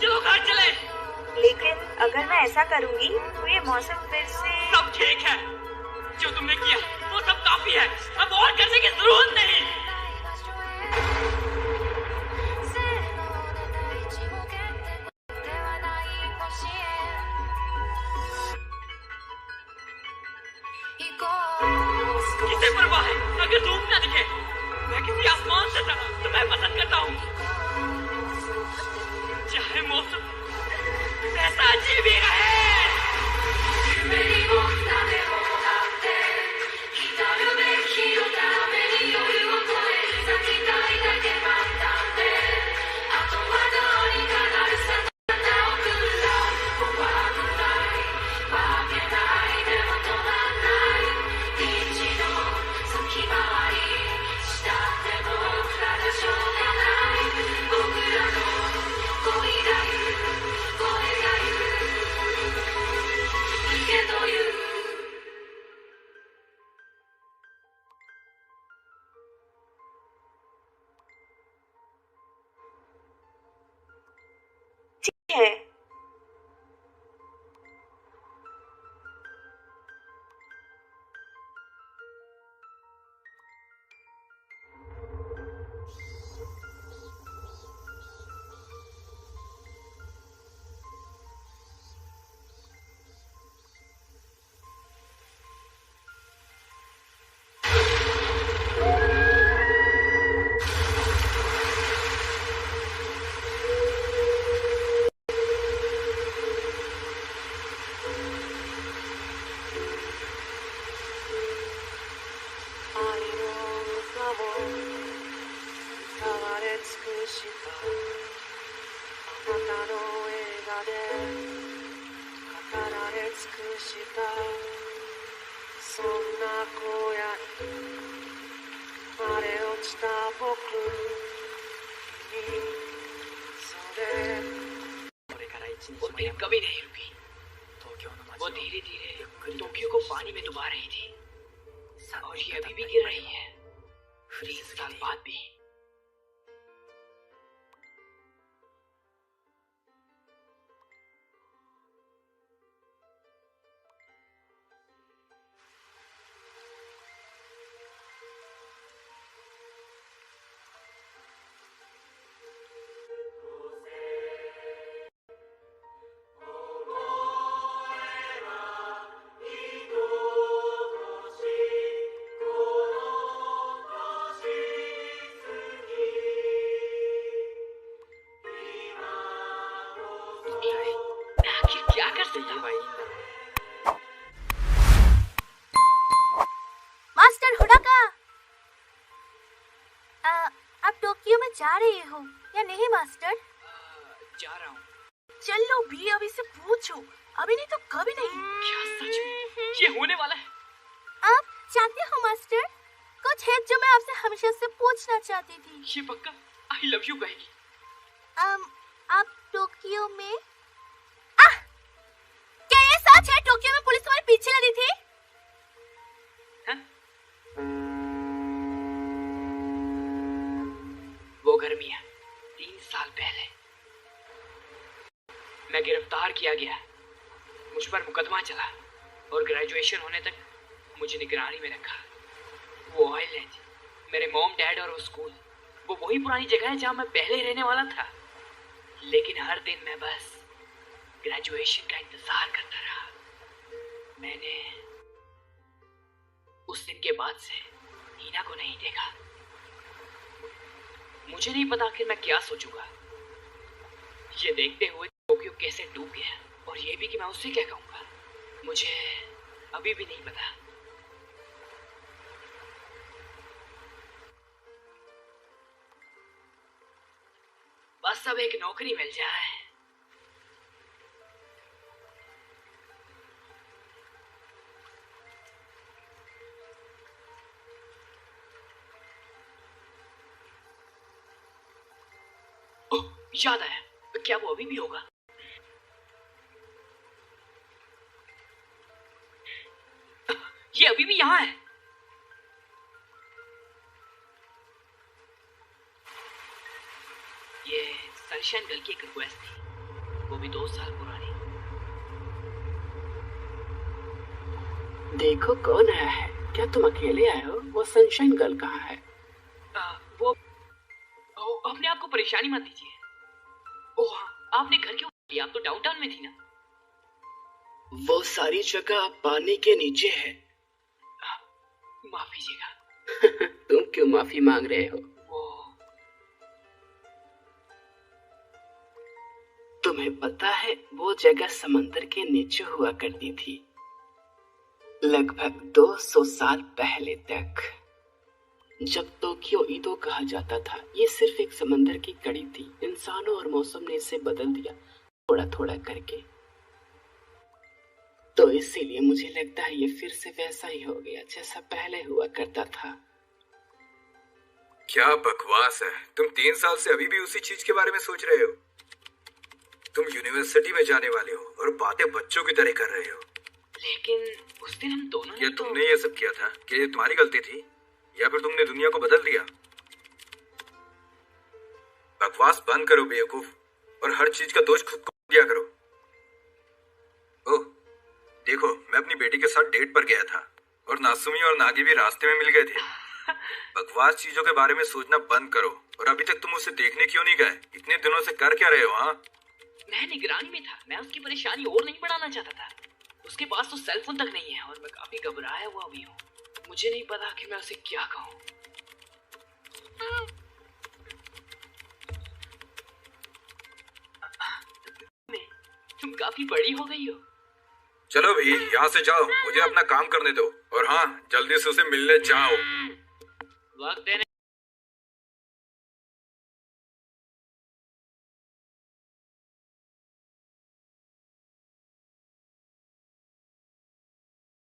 चलो घर चले। लेकिन अगर मैं ऐसा करूंगी तो ये मौसम फिर से। सब ठीक है, जो तुमने किया वो सब काफी है, अब और करने की जरूरत नहीं। किसे परवाह है अगर धूप ना दिखे? मैं किसी आसमान से था तो मैं पसंद करता हूँ, चाहे मौसम ऐसा अजीब ही रहे। है। वो ट्रेन कभी नहीं रुकी। वो धीरे धीरे टोक्यो को पानी में डुबा रही थी और ये अभी भी गिर रही है 20 साल बाद भी। क्या कर सकता भाई? मास्टर हुडाका, आप टोक्यो में जा रहे हो या नहीं मास्टर? जा रहा हूँ। चलो भी अभी से पूछो, अभी नहीं तो कभी नहीं। क्या सच में ये होने वाला है? आप जानते हो मास्टर, कुछ है जो मैं आपसे हमेशा से पूछना चाहती थी। ये पक्का आई लव यू कहेगी? आप टोक्यो में क्या ये सच है? टोक्यो में पुलिस तुम्हारे पीछे लगी थी? वो गर्मियां 3 साल पहले मैं गिरफ्तार किया गया, मुझ पर मुकदमा चला और ग्रेजुएशन होने तक मुझे निगरानी में रखा। वो आइलैंड, मेरे मॉम डैड और वो स्कूल, वो वही पुरानी जगह है जहाँ मैं पहले रहने वाला था। लेकिन हर दिन मैं बस ग्रेजुएशन का इंतजार करता रहा। मैंने उस दिन के बाद से हीना को नहीं देखा। मुझे नहीं पता आखिर मैं क्या सोचूंगा, ये देखते हुए टोक्यो कैसे डूब गया, और ये भी कि मैं उससे क्या कहूंगा, मुझे अभी भी नहीं पता। बस अब एक नौकरी मिल जाए। याद आया, क्या वो अभी भी होगा? ये अभी भी यहाँ है। ये सनशाइन गर्ल की एक रिक्वेस्ट थी, वो भी 2 साल पुरानी। देखो कौन आया है, क्या तुम अकेले आए हो? वो सनशाइन गर्ल कहाँ है? वो अपने आप को परेशानी मत दीजिए। ओह, आपने घर क्यों लिया? आप तो डाउनटाउन में थी ना। वो सारी जगह पानी के नीचे है। माफ कीजिएगा। तुम क्यों माफी मांग रहे हो? तुम्हें पता है वो जगह समंदर के नीचे हुआ करती थी, लगभग 200 साल पहले तक, जब टोक्यो ईदो कहा जाता था। ये सिर्फ एक समंदर की कड़ी थी। इंसानों और मौसम ने इसे बदल दिया थोड़ा थोड़ा करके, तो इसीलिए मुझे लगता है ये फिर से वैसा ही हो गया जैसा पहले हुआ करता था। क्या बकवास है, तुम 3 साल से अभी भी उसी चीज के बारे में सोच रहे हो। तुम यूनिवर्सिटी में जाने वाले हो और बातें बच्चों की तरह कर रहे हो। लेकिन उस दिन हम दोनों क्या तुमने ये सब किया था? क्या ये तुम्हारी गलती थी या फिर तुमने दुनिया को बदल दिया? बकवास बंद करो बेवकूफ, और हर चीज का दोष खुद को दिया करो। ओह देखो, मैं अपनी बेटी के साथ डेट पर गया था और नासुमी और नागी भी रास्ते में मिल गए थे। बकवास चीजों के बारे में सोचना बंद करो। और अभी तक तुम उसे देखने क्यों नहीं गए? इतने दिनों से कर क्या रहे हो? हाँ, मैं निगरानी में था। मैं उसकी परेशानी और नहीं बढ़ाना चाहता था। उसके पास तो सेल फोन तक नहीं है और मैं काफी घबराया हुआ भी हूँ। मुझे नहीं पता कि मैं उसे क्या कहूँ। तुम काफी बड़ी हो गई हो। चलो भी यहाँ से जाओ, मुझे अपना काम करने दो। और हाँ, जल्दी से उसे मिलने जाओ। वक्त देने